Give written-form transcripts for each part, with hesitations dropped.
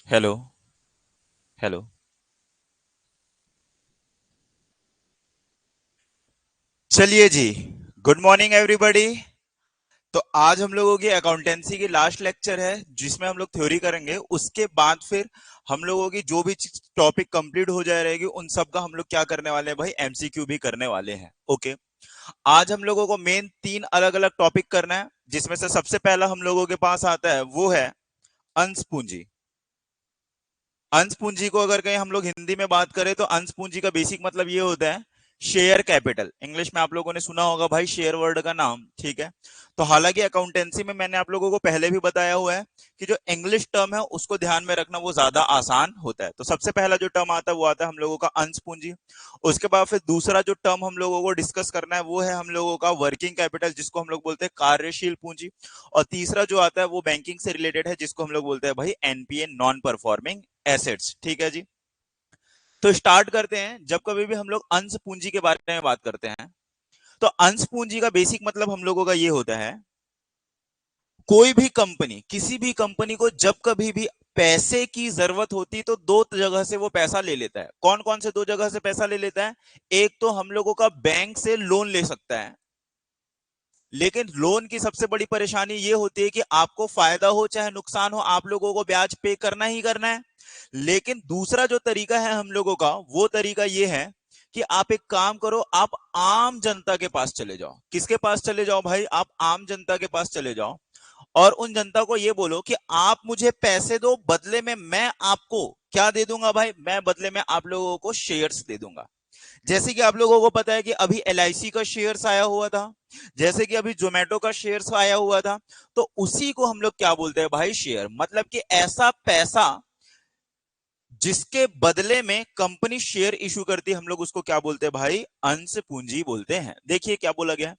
Hello. Hello. चलिए जी। Good morning everybody. तो आज हम लोगों की अकाउंटेंसी की लास्ट लेक्चर है जिसमें हम लोग थ्योरी करेंगे। उसके बाद फिर हम लोगों की जो भी टॉपिक कंप्लीट हो जाए रहेगी उन सब का हम लोग क्या करने वाले हैं भाई, एमसीक्यू भी करने वाले हैं। ओके। आज हम लोगों को मेन तीन अलग अलग टॉपिक करना है, जिसमें से सबसे पहला हम लोगों के पास आता है वो है अंश पूंजी। अंश पूंजी को अगर कहीं हम लोग हिंदी में बात करें तो अंश पूंजी का बेसिक मतलब ये होता है शेयर कैपिटल। इंग्लिश में आप लोगों ने सुना होगा भाई शेयर वर्ड का नाम, ठीक है। तो हालांकि अकाउंटेंसी में मैंने आप लोगों को पहले भी बताया हुआ है कि जो इंग्लिश टर्म है उसको ध्यान में रखना वो ज्यादा आसान होता है। तो सबसे पहला जो टर्म आता है वो आता है हम लोगों का अंश पूंजी। उसके बाद फिर दूसरा जो टर्म हम लोगों को डिस्कस करना है वो है हम लोगों का वर्किंग कैपिटल, जिसको हम लोग बोलते हैं कार्यशील पूंजी। और तीसरा जो आता है वो बैंकिंग से रिलेटेड है, जिसको हम लोग बोलते हैं भाई एनपीए, नॉन परफॉर्मिंग एसेट्स। ठीक है जी। तो स्टार्ट करते हैं। जब कभी भी हम लोग अंश पूंजी के बारे में बात करते हैं तो अंश पूंजी का बेसिक मतलब हम लोगों का ये होता है, कोई भी कंपनी, किसी भी कंपनी को जब कभी भी पैसे की जरूरत होती तो दो जगह से वो पैसा ले लेता है। कौन कौन से दो जगह से पैसा ले लेता है? एक तो हम लोगों का बैंक से लोन ले सकता है, लेकिन लोन की सबसे बड़ी परेशानी ये होती है कि आपको फायदा हो चाहे नुकसान हो आप लोगों को ब्याज पे करना ही करना है। लेकिन दूसरा जो तरीका है हम लोगों का वो तरीका ये है कि आप एक काम करो, आप आम जनता के पास चले जाओ। किसके पास चले जाओ भाई? आप आम जनता के पास चले जाओ और उन जनता को ये बोलो कि आप मुझे पैसे दो, बदले में मैं आपको क्या दे दूंगा भाई? मैं बदले में आप लोगों को शेयर्स दे दूंगा। जैसे कि आप लोगों को पता है कि अभी एलआईसी का शेयर्स आया हुआ था, जैसे कि अभी जोमेटो का शेयर्स आया हुआ था। तो उसी को हम लोग क्या बोलते हैं भाई? शेयर। मतलब कि ऐसा पैसा जिसके बदले में कंपनी शेयर इशू करती है, हम लोग उसको क्या बोलते हैं भाई? अंश पूंजी बोलते हैं। देखिए क्या बोला गया।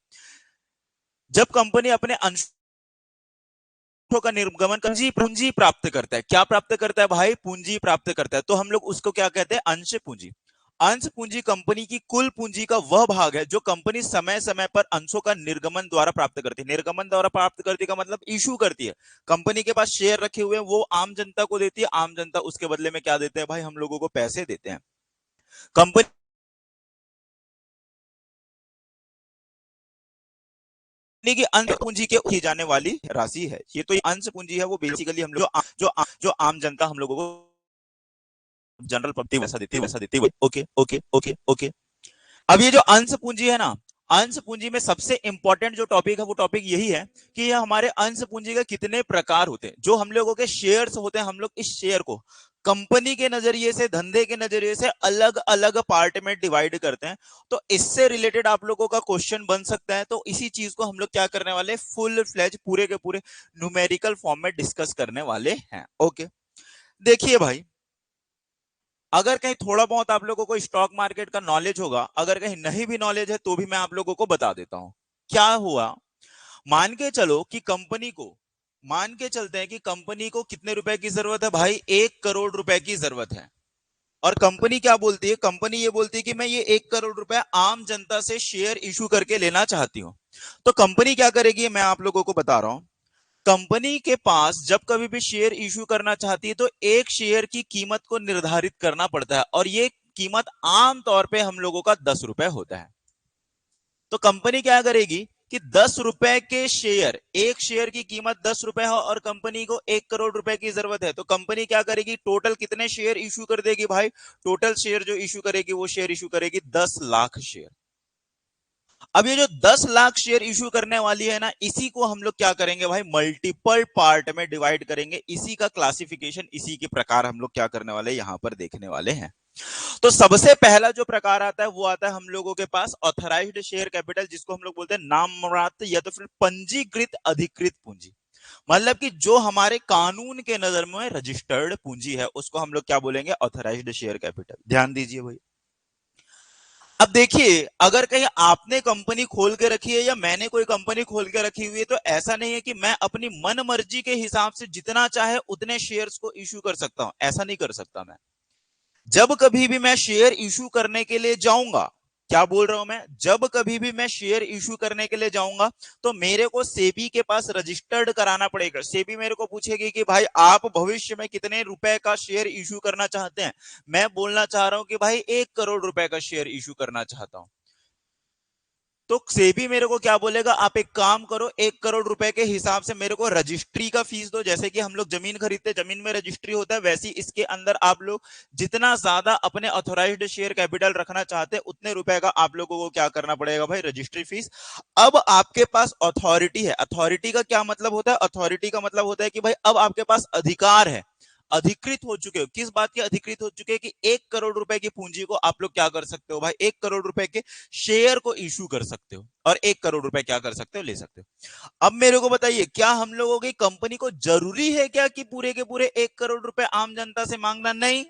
जब कंपनी अपने अंशों का निर्गमन पूंजी पूंजी प्राप्त करता है, क्या प्राप्त करता है भाई? पूंजी प्राप्त करता है। तो हम लोग उसको क्या कहते हैं? अंश पूंजी। अंश पूंजी कंपनी की कुल पूंजी का वह भाग है जो कंपनी समय समय पर अंशों का निर्गमन द्वारा प्राप्त करती है। निर्गमन द्वारा प्राप्त करती का मतलब इशू करती है। कंपनी के पास शेयर रखे हुए हैं वो आम जनता को देती है, आम जनता उसके बदले में क्या देते हैं भाई? हम लोगों को पैसे देते हैं। कंपनी की अंश पूंजी के की जाने वाली राशि है ये। तो ये अंश पूंजी है वो बेसिकली हम लोग जो आम जनता हम लोगों को जनरल पब्लिक वैसा देती है। Okay okay okay okay. अब ये जो अंश पूंजी है ना, अंश पूंजी में सबसे इंपॉर्टेंट जो टॉपिक है वो टॉपिक यही है कि ये हमारे अंश पूंजी के कितने प्रकार होते हैं। जो हम लोगों के शेयर्स होते हैं, हम लोग इस शेयर को कंपनी के नजरिए से, धंधे के नजरिए से अलग अलग पार्ट में डिवाइड करते हैं। तो इससे रिलेटेड आप लोगों का क्वेश्चन बन सकता है। तो इसी चीज को हम लोग क्या करने वाले, फुल फ्लेज पूरे के पूरे न्यूमेरिकल फॉर्म में डिस्कस करने वाले हैं। ओके। देखिए भाई, अगर कहीं थोड़ा बहुत आप लोगों को स्टॉक मार्केट का नॉलेज होगा, अगर कहीं नहीं भी नॉलेज है तो भी मैं आप लोगों को बता देता हूं। क्या हुआ, मान के चलो कि कंपनी को, मान के चलते हैं कि कंपनी को कितने रुपए की जरूरत है भाई? 1 करोड़ रुपए की जरूरत है। और कंपनी क्या बोलती है? कंपनी ये बोलती है कि मैं ये 1 करोड़ रुपए आम जनता से शेयर इशू करके लेना चाहती हूं। तो कंपनी क्या करेगी मैं आप लोगों को बता रहा हूं। कंपनी के पास जब कभी भी शेयर इशू करना चाहती है तो एक शेयर की कीमत को निर्धारित करना पड़ता है, और ये कीमत आम तौर पे हम लोगों का 10 रुपए होता है। तो कंपनी क्या करेगी कि 10 रुपए के शेयर, एक शेयर की कीमत 10 रुपए हो और कंपनी को 1 करोड़ रुपए की जरूरत है, तो कंपनी क्या करेगी? टोटल कितने शेयर इशू कर देगी भाई? टोटल शेयर जो इशू करेगी वो शेयर इशू करेगी 10 लाख शेयर। अब ये जो 10 लाख शेयर इशू करने वाली है ना, इसी को हम लोग क्या करेंगे भाई? मल्टीपल पार्ट में डिवाइड करेंगे। इसी का क्लासिफिकेशन, इसी के प्रकार हम लोग क्या करने वाले यहां पर देखने वाले हैं। तो सबसे पहला जो प्रकार आता है वो आता है हम लोगों के पास ऑथराइज्ड शेयर कैपिटल, जिसको हम लोग बोलते हैं नाममात्र या तो फिर पंजीकृत अधिकृत पूंजी। मतलब कि जो हमारे कानून के नजर में रजिस्टर्ड पूंजी है उसको हम लोग क्या बोलेंगे? Authorised share capital. ध्यान दीजिए भाई। अब देखिए, अगर कहीं आपने कंपनी खोल के रखी है या मैंने कोई कंपनी खोल के रखी हुई है तो ऐसा नहीं है कि मैं अपनी मन मर्जी के हिसाब से जितना चाहे उतने शेयर्स को इशू कर सकता हूं। ऐसा नहीं कर सकता मैं। जब कभी भी मैं शेयर इशू करने के लिए जाऊंगा क्या बोल रहा हूं मैं, जब कभी भी मैं शेयर इशू करने के लिए जाऊंगा तो मेरे को सेबी के पास रजिस्टर्ड कराना पड़ेगा। सेबी मेरे को पूछेगी कि भाई आप भविष्य में कितने रुपए का शेयर इशू करना चाहते हैं। मैं बोलना चाह रहा हूं कि भाई 1 करोड़ रुपए का शेयर इशू करना चाहता हूं। तो सेबी मेरे को क्या बोलेगा, आप एक काम करो, 1 करोड़ रुपए के हिसाब से मेरे को रजिस्ट्री का फीस दो। जैसे कि हम लोग जमीन खरीदते, जमीन में रजिस्ट्री होता है, वैसी इसके अंदर आप लोग जितना ज्यादा अपने ऑथोराइज्ड शेयर कैपिटल रखना चाहते हैं उतने रुपए का आप लोगों को क्या करना पड़ेगा भाई, रजिस्ट्री फीस। अब आपके पास अथॉरिटी है। अथॉरिटी का क्या मतलब होता है, अथॉरिटी का मतलब होता है कि भाई अब आपके पास अधिकार है, अधिकृत हो चुके हो। किस बात के अधिकृत हो चुके हैं कि 1 करोड़ रुपए की पूंजी को आप लोग क्या कर सकते हो भाई, 1 करोड़ रुपए के शेयर को इशू कर सकते हो और 1 करोड़ रुपए क्या कर सकते हो, ले सकते हो। अब मेरे को बताइए, क्या हम लोगों की कंपनी को जरूरी है क्या कि पूरे के पूरे 1 करोड़ रुपए आम जनता से मांगना? नहीं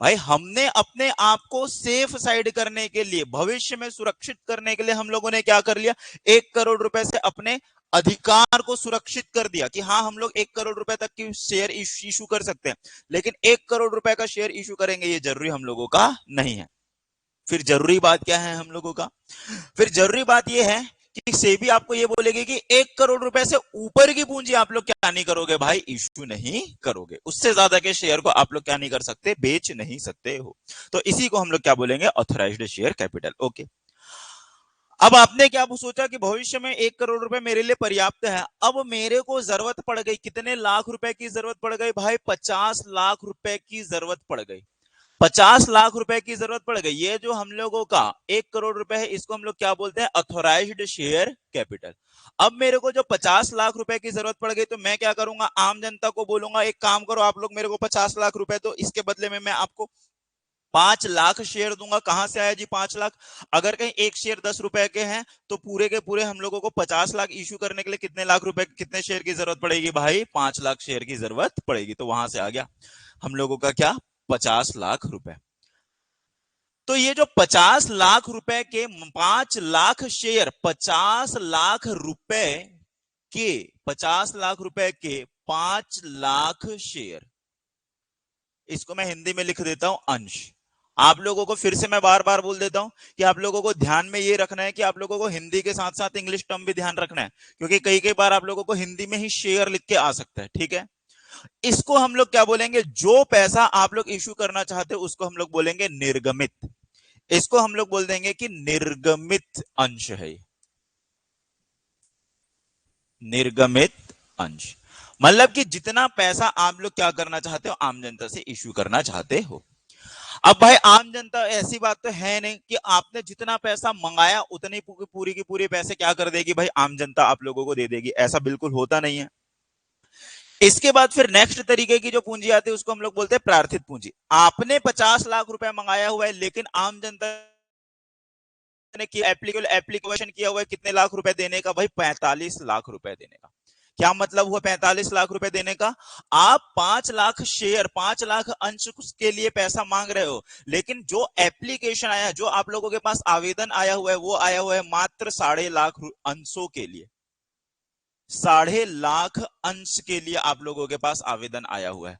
भाई, हमने अपने आप को सेफ साइड करने के लिए, भविष्य में सुरक्षित करने के लिए हम लोगों ने क्या कर लिया, 1 करोड़ रुपए से अपने अधिकार को सुरक्षित कर दिया कि हाँ हम लोग 1 करोड़ रुपए तक की शेयर इशू कर सकते हैं। लेकिन 1 करोड़ रुपए का शेयर इशू करेंगे ये जरूरी हम लोगों का नहीं है। फिर जरूरी बात क्या है हम लोगों का, फिर जरूरी बात यह है कि सेबी आपको ये बोलेगी कि 1 करोड़ रुपए से ऊपर की पूंजी आप लोग क्या नहीं करोगे भाई, इश्यू नहीं करोगे। उससे ज्यादा के शेयर को आप लोग क्या नहीं कर सकते, बेच नहीं सकते हो। तो इसी को हम लोग क्या बोलेंगे, ऑथराइज्ड शेयर कैपिटल। ओके, अब आपने क्या सोचा कि भविष्य में 1 करोड़ रुपए मेरे लिए पर्याप्त है। अब मेरे को जरूरत पड़ गई, कितने लाख रुपए की जरूरत पड़ गई भाई, 50 लाख रुपए की जरूरत पड़ गई। 50 लाख रुपए की जरूरत पड़ गई। ये जो हम लोगों का 1 करोड़ रुपए है, इसको हम लोग क्या बोलते हैं, अथोराइज्ड शेयर कैपिटल। अब मेरे को जो 50 लाख रुपए की जरूरत पड़ गई तो मैं क्या करूंगा, आम जनता को बोलूंगा एक काम करो आप लोग मेरे को 50 लाख रुपए दो, इसके बदले में मैं आपको 5 लाख शेयर दूंगा। कहां से आया जी 5 लाख? अगर कहीं एक शेयर 10 रुपए के हैं तो पूरे के पूरे हम लोगों को 50 लाख इशू करने के लिए कितने लाख रुपए, कितने शेयर की जरूरत पड़ेगी भाई, 5 लाख शेयर की जरूरत पड़ेगी। तो वहां से आ गया हम लोगों का क्या, 50 लाख रुपए। तो ये जो 50 लाख रुपए के 5 लाख शेयर, 50 लाख रुपए के 50 लाख रुपए के 5 लाख शेयर, इसको मैं हिंदी में लिख देता हूं अंश। आप लोगों को फिर से मैं बार बार बोल देता हूं कि आप लोगों को ध्यान में ये रखना है कि आप लोगों को हिंदी के साथ साथ इंग्लिश टर्म भी ध्यान रखना है, क्योंकि कई कई बार आप लोगों को हिंदी में ही शेयर लिख के आ सकता है। ठीक है, इसको हम लोग क्या बोलेंगे, जो पैसा आप लोग इशू करना चाहते हो उसको हम लोग बोलेंगे निर्गमित। इसको हम लोग बोल देंगे कि निर्गमित अंश है, निर्गमित अंश। मतलब कि जितना पैसा आप लोग क्या करना चाहते हो, आम जनता से इशू करना चाहते हो। अब भाई आम जनता, ऐसी बात तो है नहीं कि आपने जितना पैसा मंगाया उतनी पूरी की पूरी पैसे क्या कर देगी भाई, आम जनता आप लोगों को दे देगी, ऐसा बिल्कुल होता नहीं है। इसके बाद फिर नेक्स्ट तरीके की जो पूंजी आती है उसको हम लोग बोलते हैं प्रार्थित पूंजी। आपने 50 लाख रुपए मंगाया हुआ है, लेकिन आम जनता ने एप्लीकेशन किया हुआ है कितने लाख रुपए देने का भाई, 45 लाख रुपए देने का। क्या मतलब हुआ 45 लाख रुपए देने का, आप 5 लाख शेयर, 5 लाख अंश के लिए पैसा मांग रहे हो, लेकिन जो एप्लीकेशन आया, जो आप लोगों के पास आवेदन आया हुआ है, वो आया हुआ है मात्र 1.5 लाख अंशों के लिए। 1.5 लाख अंश के लिए आप लोगों के पास आवेदन आया हुआ है।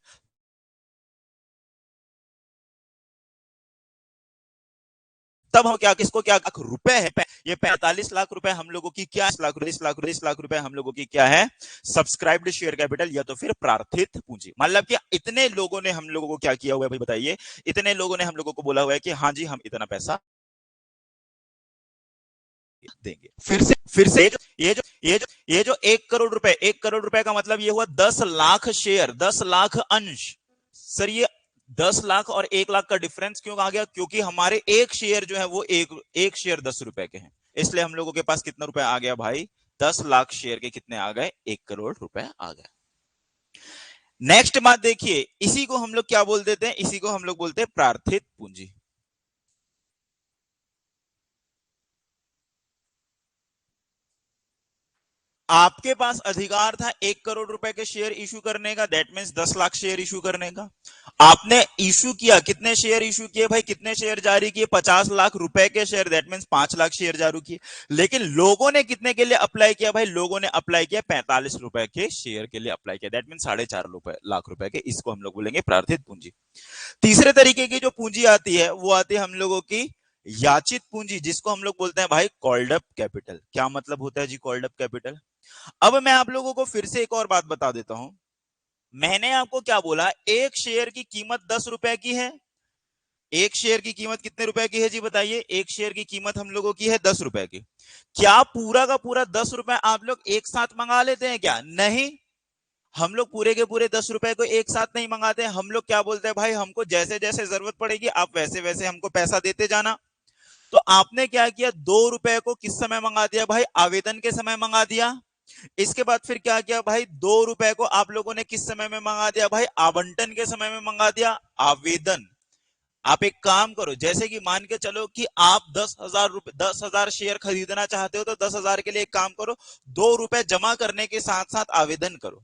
तब हम क्या, किसको क्या रुपए है, ये 45 लाख रुपए हम लोगों की क्या, 20 लाख रुपए हम लोगों की क्या है, सब्सक्राइब्ड शेयर कैपिटल या तो फिर प्रार्थित पूंजी। मतलब कि इतने लोगों ने हम लोगों को क्या किया हुआ है भाई बताइए, इतने लोगों ने हम लोगों को बोला हुआ है कि हाँ जी हम इतना पैसा देंगे। फिर से ये जो 1 करोड़ रुपए, 1 करोड़ रुपए का मतलब ये हुआ 10 लाख शेयर, 10 लाख अंश। सर ये 10 लाख और 1 लाख का डिफरेंस क्यों आ गया, क्योंकि हमारे एक शेयर जो है वो एक शेयर 10 रुपए के हैं, इसलिए हम लोगों के पास कितना रुपए आ गया भाई, 10 लाख शेयर के कितने आ गए, 1 करोड़ रुपए आ गए। नेक्स्ट बात देखिए, इसी को हम लोग क्या बोल देते हैं, इसी को हम लोग बोलते हैं प्रार्थित पूंजी। आपके पास अधिकार था 1 करोड़ रुपए के शेयर इशू करने का, that means 10 lakh share issue करने का। आपने इशू किया, कितने शेयर इशू किए भाई, कितने शेयर जारी किए, 50 लाख रुपए के share, that means 5 lakh share जारी किए। लेकिन लोगों ने कितने के लिए अप्लाई किया भाई, लोगों ने अप्लाई किया 45 रुपए के शेयर के लिए अप्लाई किया, दैट मीन्स 4.5 लाख रुपए के। इसको हम लोग बोलेंगे प्रार्थित पूंजी। तीसरे तरीके की जो पूंजी आती है वो आती है हम लोगों की याचित पूंजी जिसको हम लोग बोलते हैं भाई कॉल्ड अप कैपिटल। क्या मतलब होता है जी कॉल्ड अप कैपिटल? अब मैं आप लोगों को फिर से एक और बात बता देता हूं। मैंने आपको क्या बोला, एक शेयर की कीमत 10 रुपए की है। एक शेयर की कीमत कितने रुपए की है जी बताइए? एक शेयर की कीमत हम लोगों की है 10 रुपए की। क्या पूरा का पूरा 10 रुपए आप लोग एक साथ मंगा लेते हैं क्या? नहीं, हम लोग पूरे के पूरे 10 रुपए को एक साथ नहीं मंगाते। हम लोग क्या बोलते हैं भाई, हमको जैसे जैसे जरूरत पड़ेगी आप वैसे वैसे हमको पैसा देते जाना। तो आपने क्या किया, 2 रुपए को किस समय मंगा दिया भाई? आवेदन के समय मंगा दिया। इसके बाद फिर क्या किया भाई, 2 रुपए को आप लोगों ने किस समय में मंगा दिया भाई? आवंटन के समय में मंगा दिया। आवेदन, आप एक काम करो, जैसे कि मान के चलो कि आप 10,000 रुपए 10,000 शेयर खरीदना चाहते हो, तो 10,000 के लिए एक काम करो, 2 रुपए जमा करने के साथ साथ आवेदन करो।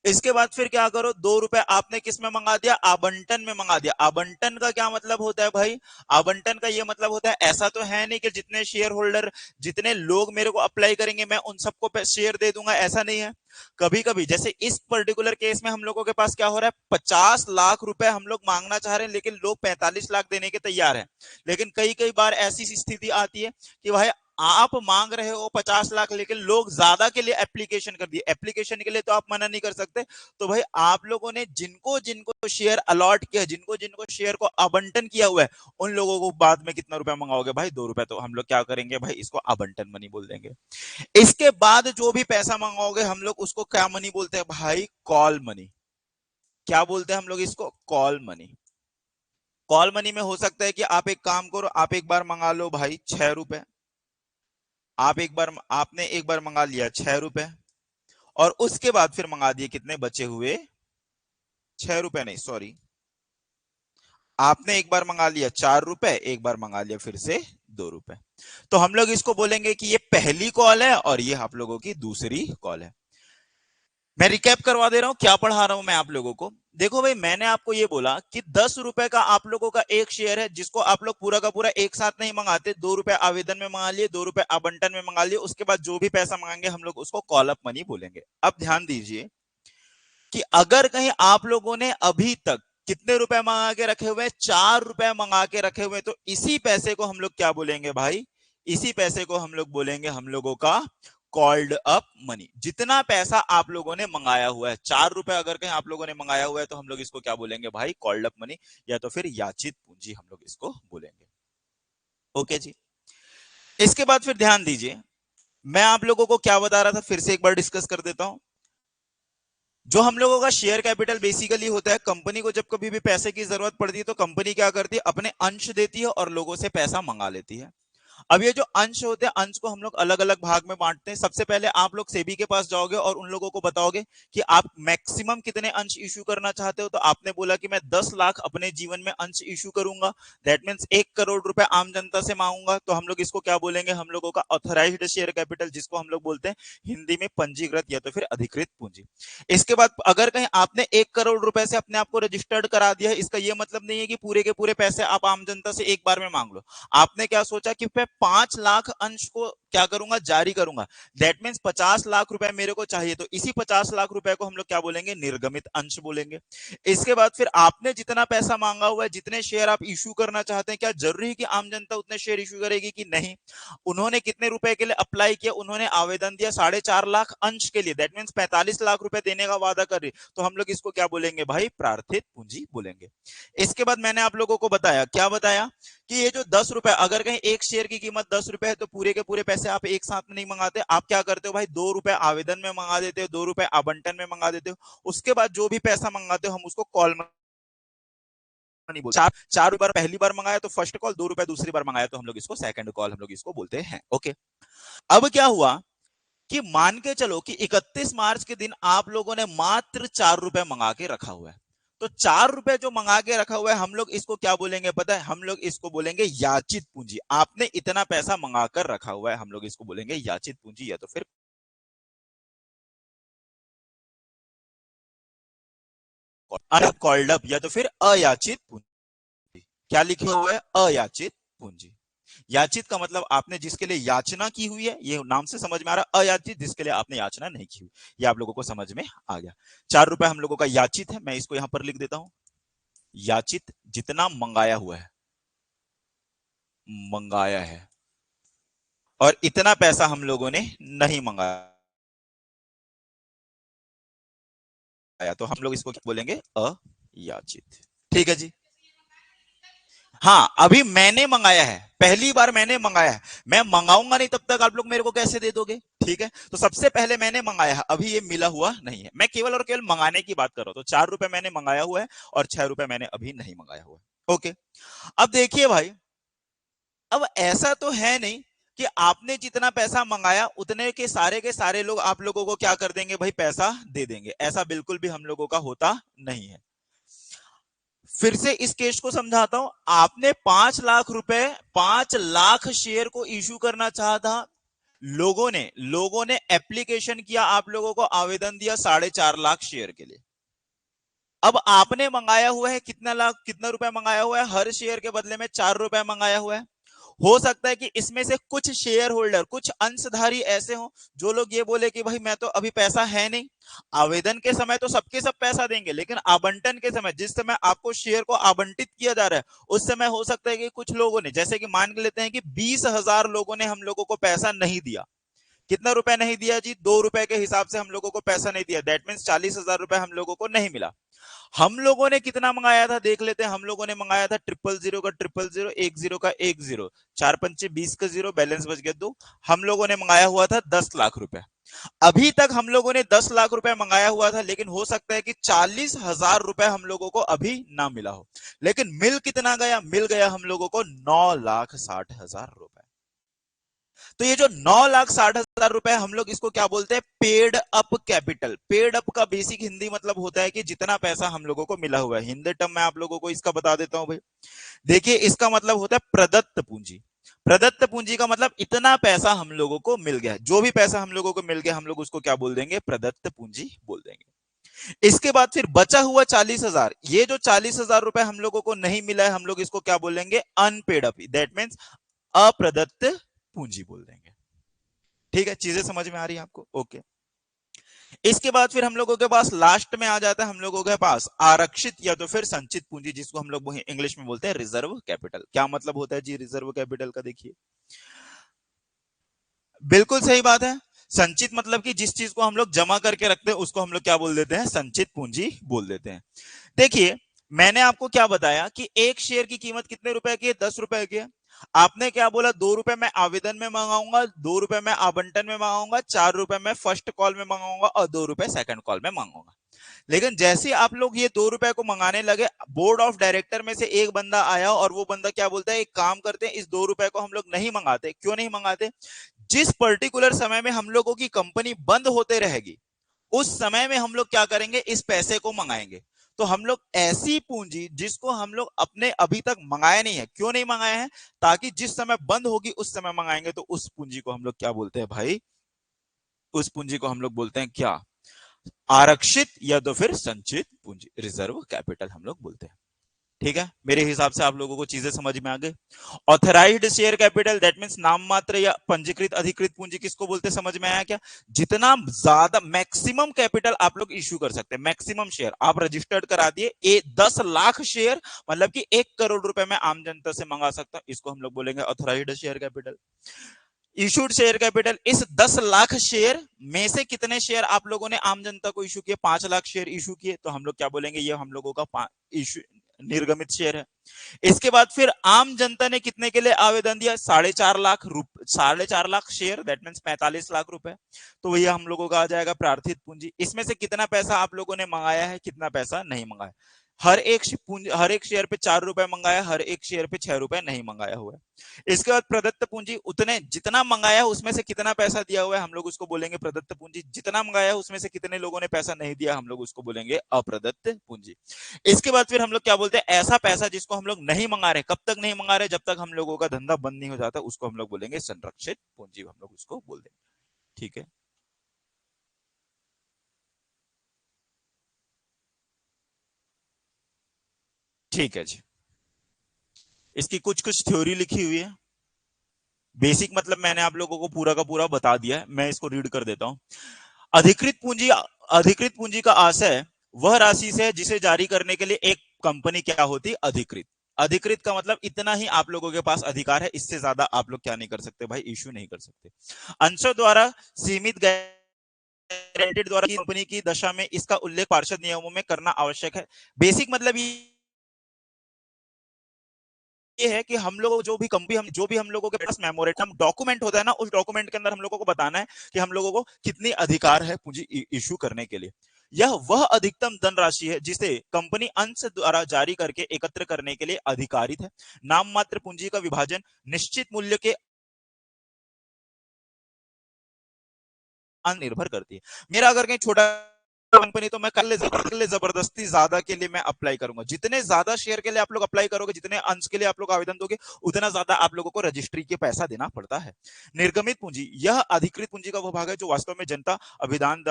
इसके बाद फिर क्या करो, 2 रुपए आपने किस में मंगा दिया? आवंटन में मंगा दिया। आवंटन का क्या मतलब होता है भाई? आवंटन का ये मतलब होता है, ऐसा तो है नहीं कि जितने शेयर होल्डर, जितने लोग मेरे को अप्लाई करेंगे मैं उन सबको शेयर दे दूंगा, ऐसा नहीं है। कभी कभी जैसे इस पर्टिकुलर केस में हम लोगों के पास क्या हो रहा है, 50 लाख रुपए हम लोग मांगना चाह रहे हैं लेकिन लोग 45 लाख देने के तैयार हैं। लेकिन कई कई बार ऐसी स्थिति आती है कि भाई आप मांग रहे हो 50 लाख लेकिन लोग ज्यादा के लिए एप्लीकेशन कर दिए। एप्लीकेशन के लिए तो आप मना नहीं कर सकते। तो भाई आप लोगों ने जिनको जिनको शेयर अलॉट किया, जिनको जिनको शेयर को आवंटन किया हुआ है, उन लोगों को बाद में कितना रुपया मंगाओगे भाई? 2 रुपए। तो हम लोग क्या करेंगे भाई, इसको आवंटन मनी बोल देंगे। इसके बाद जो भी पैसा मंगाओगे हम लोग उसको क्या मनी बोलते हैं भाई? Call money. क्या बोलते हैं हम लोग इसको? Call money. कॉल मनी में हो सकता है कि आप एक काम करो, आप एक बार मंगा लो भाई 6 रुपए। आपने एक बार मंगा लिया 6 रुपए, और उसके बाद फिर मंगा दिए कितने बचे हुए? 6 रुपए नहीं, सॉरी, आपने एक बार मंगा लिया 4 रुपए, एक बार मंगा लिया फिर से 2 रुपए। तो हम लोग इसको बोलेंगे कि ये पहली कॉल है और ये आप लोगों की दूसरी कॉल है। मैं रिकैप करवा दे रहा हूं क्या पढ़ा रहा हूं मैं आप लोगों को। देखो भाई, मैंने आपको ये बोला कि 10 रुपए का आप लोगों का एक शेयर है जिसको आप लोग पूरा का पूरा एक साथ नहीं मंगाते। 2 रुपए आवेदन में मंगा लिए, 2 रुपए आवंटन में मंगा लिए, उसके बाद जो भी पैसा मंगाएंगे हम लोग उसको कॉल अप मनी बोलेंगे। अब ध्यान दीजिए कि अगर कहीं आप लोगों ने अभी तक कितने रुपए मंगा के रखे हुए? 4 रुपए मंगा के रखे हुए, तो इसी पैसे को हम लोग क्या बोलेंगे भाई? इसी पैसे को हम लोग बोलेंगे हम लोगों का कॉल्ड अप मनी। जितना पैसा आप लोगों ने मंगाया हुआ है, 4 रुपए अगर कहीं आप लोगों ने मंगाया हुआ है, तो हम लोग इसको क्या बोलेंगे भाई? कॉल्ड अप मनी, या तो फिर याचित पूंजी हम लोग इसको बोलेंगे। ओके जी। इसके बाद फिर ध्यान दीजिए, मैं आप लोगों को क्या बता रहा था फिर से एक बार डिस्कस कर देता हूं। जो हम लोगों का शेयर कैपिटल बेसिकली होता है, कंपनी को जब कभी भी पैसे की जरूरत पड़ती है तो कंपनी क्या करती है, अपने अंश देती है और लोगों से पैसा मंगा लेती है। अब ये जो अंश होते हैं, अंश को हम लोग अलग अलग भाग में बांटते हैं। सबसे पहले आप लोग सेबी के पास जाओगे और उन लोगों को बताओगे कि आप मैक्सिमम कितने अंश इशू करना चाहते हो। तो आपने बोला कि मैं 10 लाख अपने जीवन में अंश इशू करूंगा, दैट मीन्स 1 करोड़ रुपए आम जनता से मांगूंगा। तो हम लोग इसको क्या बोलेंगे? हम लोगों का ऑथराइज्ड शेयर कैपिटल, जिसको हम लोग बोलते हैं हिंदी में पंजीकृत या तो फिर अधिकृत पूंजी। इसके बाद अगर कहीं आपने 1 करोड़ रुपए से अपने आप को रजिस्टर्ड करा दिया है, इसका यह मतलब नहीं है कि पूरे के पूरे पैसे आप आम जनता से एक बार में मांग लो। आपने क्या सोचा कि मैं 5 लाख अंश को क्या करूंगा? जारी करूंगा। दैट मीन्स 50 लाख रुपए मेरे को चाहिए, तो इसी 50 लाख रुपए को हम लोग क्या बोलेंगे? निर्गमित अंश बोलेंगे। इसके बाद फिर आपने जितना पैसा मांगा हुआ है, जितने शेयर आप इशू करना चाहते हैं, क्या जरूरी है कि आम जनता उतने शेयर इशू करेगी? कि नहीं। उन्होंने कितने रुपए के लिए अप्लाई किया? उन्होंने आवेदन दिया 4.5 लाख अंश के लिए, दैट मीन्स 45 लाख रुपए देने का वादा कर रही। तो हम लोग इसको क्या बोलेंगे भाई? प्रार्थित पूंजी बोलेंगे। इसके बाद मैंने आप लोगों को बताया, क्या बताया? कि ये जो 10 रुपए, अगर कहीं एक शेयर की कीमत 10 रुपए है, तो पूरे के पूरे पैसे आप एक साथ में नहीं मंगाते। आप क्या करते हो भाई? 2 रुपए आवेदन में मंगा देते हो, 2 रुपए आवंटन में मंगा देते हो। उसके बाद जो भी पैसा मंगाते हो हम उसको कॉल मनी बोलते हैं। चार बार पहली बार मंगाया तो फर्स्ट कॉल, 2 रुपए दूसरी बार मंगाया तो हम लोग इसको सेकंड कॉल हम लोग इसको बोलते हैं। ओके। अब क्या हुआ कि मान के चलो कि 31 मार्च के दिन आप लोगों ने मात्र 4 रुपए मंगा के रखा हुआ है। तो 4 रुपए जो मंगा के रखा हुआ है, हम लोग इसको क्या बोलेंगे पता है? हम लोग इसको बोलेंगे याचित पूंजी। आपने इतना पैसा मंगा कर रखा हुआ है, हम लोग इसको बोलेंगे याचित पूंजी या तो फिर कॉल्ड अप या तो फिर अयाचित पूंजी। क्या लिखा हुआ है? अयाचित पूंजी। याचित का मतलब आपने जिसके लिए याचना की हुई है, ये नाम से समझ में आ रहा। अयाचित जिसके लिए आपने याचना नहीं की हुई। ये आप लोगों को समझ में आ गया। 4 रुपए हम लोगों का याचित है, मैं इसको यहां पर लिख देता हूं। याचित जितना मंगाया हुआ है, 4 रुपए हम लोगों का याचित है, मैं इसको यहां पर लिख देता हूं। 4 रुपए हम लोगों का याचित है, मैं इसको यहां पर लिख देता हूं। याचित जितना मंगाया हुआ है, 4 रुपए हम लोगों का याचित है, मैं इसको यहां पर लिख देता हूं। याचित जितना मंगाया हुआ है, मंगाया है, और इतना पैसा हम लोगों ने नहीं मंगाया, तो हम लोग इसको क्या बोलेंगे, अयाचित। ठीक है जी। हाँ, अभी मैंने मंगाया है, पहली बार मैंने मंगाया है, मैं मंगाऊंगा नहीं तब तक आप लोग मेरे को कैसे दे दोगे। ठीक है, तो सबसे पहले मैंने मंगाया है, अभी ये मिला हुआ नहीं है, मैं केवल और केवल मंगाने की बात कर रहा हूं। तो 4 रुपए मैंने मंगाया हुआ है और 6 रुपए मैंने अभी नहीं मंगाया हुआ है। ओके, अब देखिए भाई, अब ऐसा तो है नहीं कि आपने जितना पैसा मंगाया उतने के सारे लोग आप लोगों को क्या कर देंगे भाई, पैसा दे देंगे, ऐसा बिल्कुल भी हम लोगों का होता नहीं है। फिर से इस केस को समझाता हूं, आपने 5 लाख रुपए, 5 लाख शेयर को इश्यू करना चाहा था, लोगों ने एप्लीकेशन किया, आप लोगों को आवेदन दिया 4.5 लाख शेयर के लिए। अब आपने मंगाया हुआ है कितना रुपए मंगाया हुआ है, हर शेयर के बदले में 4 रुपए मंगाया हुआ है। हो सकता है कि इसमें से कुछ शेयर होल्डर, कुछ अंशधारी ऐसे हो जो लोग ये बोले कि भाई मैं तो अभी पैसा है नहीं, आवेदन के समय तो सबके सब पैसा देंगे, लेकिन आवंटन के समय, जिस समय आपको शेयर को आवंटित किया जा रहा है, उस समय हो सकता है कि कुछ लोगों ने, जैसे कि मान लेते हैं कि 20,000 लोगों ने हम लोगों को पैसा नहीं दिया। कितना रुपए नहीं दिया जी, 2 रुपए के हिसाब से हम लोगों को पैसा नहीं दिया, दैट मीन्स 40,000 रुपए हम लोगों को नहीं मिला। हम लोगों ने कितना मंगाया था देख लेते हैं, हम लोगों ने मंगाया था 000 का 000, 10 का 10, 4 पंचे 20 का 0, बैलेंस बच गया 2। हम लोगों ने मंगाया हुआ था 10 लाख रुपए। अभी तक हम लोगों ने 10 लाख रुपए मंगाया हुआ था, लेकिन हो सकता है कि 40,000 रुपए हम लोगों को अभी ना मिला हो, लेकिन मिल कितना गया, मिल गया हम लोगों को 9,60,000 रुपए। तो ये जो 9,60,000 रुपए, हम लोग इसको क्या बोलते हैं, paid up capital. Paid up का बेसिक हिंदी मतलब होता है कि जितना पैसा हम लोगों को मिला हुआ है, हिंदी टर्म में आप लोगों को इसका बता देता हूं भाई। देखिए, इसका मतलब होता है प्रदत्त पूंजी। प्रदत्त पूंजी का मतलब इतना पैसा हम लोगों को मिल गया, जो भी पैसा हम लोगों को मिल गया, हम लोग उसको क्या बोल देंगे, प्रदत्त पूंजी बोल देंगे। इसके बाद फिर बचा हुआ 40,000, ये जो 40,000 रुपए हम लोगों को नहीं मिला है, हम लोग इसको क्या बोलेंगे, अनपेड अप, दैट मीन्स अप्रदत्त पूंजी बोल देंगे। ठीक है, चीजें समझ में आ रही है आपको। ओके, इसके बाद फिर हम लोगों के पास लास्ट में आ जाता है हम लोगों के पास आरक्षित या तो फिर संचित पूंजी, जिसको हम लोग इंग्लिश में बोलते हैं रिजर्व कैपिटल। क्या मतलब होता है जी रिजर्व कैपिटल का, देखिए बिल्कुल सही बात है। संचित मतलब कि जिस चीज को हम लोग जमा करके रखते हैं उसको हम लोग क्या बोल देते हैं, संचित पूंजी बोल देते हैं। देखिए, मैंने आपको क्या बताया कि एक शेयर की कीमत कितने रुपए की है, 10 रुपए की है। आपने क्या बोला, 2 रुपए मैं आवेदन में मंगाऊंगा, 2 रुपए मैं आवंटन में मंगाऊंगा, 4 रुपए मैं फर्स्ट कॉल में मंगाऊंगा और 2 रुपए सेकंड कॉल में मंगाऊंगा। लेकिन जैसे आप लोग ये 2 रुपए को मंगाने लगे, बोर्ड ऑफ डायरेक्टर में से एक बंदा आया और वो बंदा क्या बोलता है, एक काम करते हैं, इस 2 रुपए को हम लोग नहीं मंगाते। क्यों नहीं मंगाते, जिस पर्टिकुलर समय में हम लोगों की कंपनी बंद होते रहेगी, उस समय में हम लोग क्या करेंगे, इस पैसे को मंगाएंगे। तो हम लोग ऐसी पूंजी जिसको हम लोग अपने अभी तक मंगाया नहीं है, क्यों नहीं मंगाया है, ताकि जिस समय बंद होगी उस समय मंगाएंगे, तो उस पूंजी को हम लोग क्या बोलते हैं भाई, उस पूंजी को हम लोग बोलते हैं क्या, आरक्षित या तो फिर संचित पूंजी, रिजर्व कैपिटल हम लोग बोलते हैं। ठीक है, मेरे हिसाब से आप लोगों को चीजें समझ में आ गई। Authorised share capital, that means नाम मात्र या पंजीकृत अधिकृत पूंजी किसको बोलते हैं, समझ में आया क्या। जितना ज्यादा मैक्सिमम कैपिटल आप लोग इश्यू कर सकते हैं, मैक्सिमम शेयर आप रजिस्टर्ड करा दिए, 10 लाख शेयर, मतलब कि 1 करोड़ रुपए में आम जनता से मंगा सकता, इसको हम लोग बोलेंगे authorised share capital. Issued share capital, इस 10 लाख शेयर में से कितने शेयर आप लोगों ने आम जनता को इशू किए, 5 लाख शेयर इशू किए, तो हम लोग क्या बोलेंगे, ये हम लोगों का इशू निर्गमित शेयर है। इसके बाद फिर आम जनता ने कितने के लिए आवेदन दिया, 4.5 lakh 4.5 lakh share, that means 45 lakh रुपए, तो वही हम लोगों का आ जाएगा प्रार्थित पूंजी। इसमें से कितना पैसा आप लोगों ने मंगाया है, कितना पैसा नहीं मंगाया। हर एक शेयर पे 4 रुपए मंगाया, हर एक शेयर पे 6 रुपए नहीं मंगाया हुआ है। इसके बाद प्रदत्त पूंजी, उतने जितना मंगाया है उसमें से कितना पैसा दिया हुआ है, हम लोग उसको बोलेंगे प्रदत्त पूंजी। जितना मंगाया है उसमें से कितने लोगों ने पैसा नहीं दिया, हम लोग उसको बोलेंगे अप्रदत्त पूंजी। इसके बाद फिर हम लोग क्या बोलते हैं, ऐसा पैसा जिसको हम लोग नहीं मंगा रहे, कब तक नहीं मंगा रहे, जब तक हम लोगों का धंधा बंद नहीं हो जाता, उसको हम लोग बोलेंगे संरक्षित पूंजी, हम लोग उसको बोल देंगे। ठीक है, ठीक है जी। इसकी कुछ कुछ थ्योरी लिखी हुई है, बेसिक मतलब मैंने आप लोगों को पूरा का पूरा बता दिया है, मैं इसको रीड कर देता हूं। अधिकृत पूंजी का आशय वह राशि से जिसे जारी करने के लिए एक कंपनी क्या होती, अधिकृत। अधिकृत का मतलब इतना ही आप लोगों के पास अधिकार है, इससे ज्यादा आप लोग क्या नहीं कर सकते भाई, इश्यू नहीं कर सकते। अंशों द्वारा सीमित गारंटेड द्वारा कंपनी की दशा में इसका उल्लेख पार्षद नियमों में करना आवश्यक है। बेसिक मतलब ये है कि हम लोग जो भी कंपनी जो भी हम लोगों के पास मेमोरेंडम डॉक्यूमेंट होता है ना, उस डॉक्यूमेंट के अंदर हम लोगों को बताना है कि हम लोगों को कितनी अधिकार है पूंजी इशू करने के लिए। यह वह अधिकतम धनराशि है जिसे कंपनी अंश द्वारा जारी करके एकत्र करने के लिए अधिकारित है। नाम मात्र पूंजी का विभाजन निश्चित मूल्य के निर्भर करती है। मेरा अगर कहीं छोटा कंपनी तो मैं कर ले जबरदस्ती ज्यादा के लिए मैं अप्लाई करूंगा। जितने ज्यादा शेयर के लिए आप लोग अप्लाई करोगे, जितने अंश के लिए आप लोग आवेदन दोगे, उतना ज्यादा आप लोगों को रजिस्ट्री के पैसा देना पड़ता है। निर्गमित पूंजी यह अधिकृत पूंजी का वो भाग है जो वास्तव में जनता अभिदान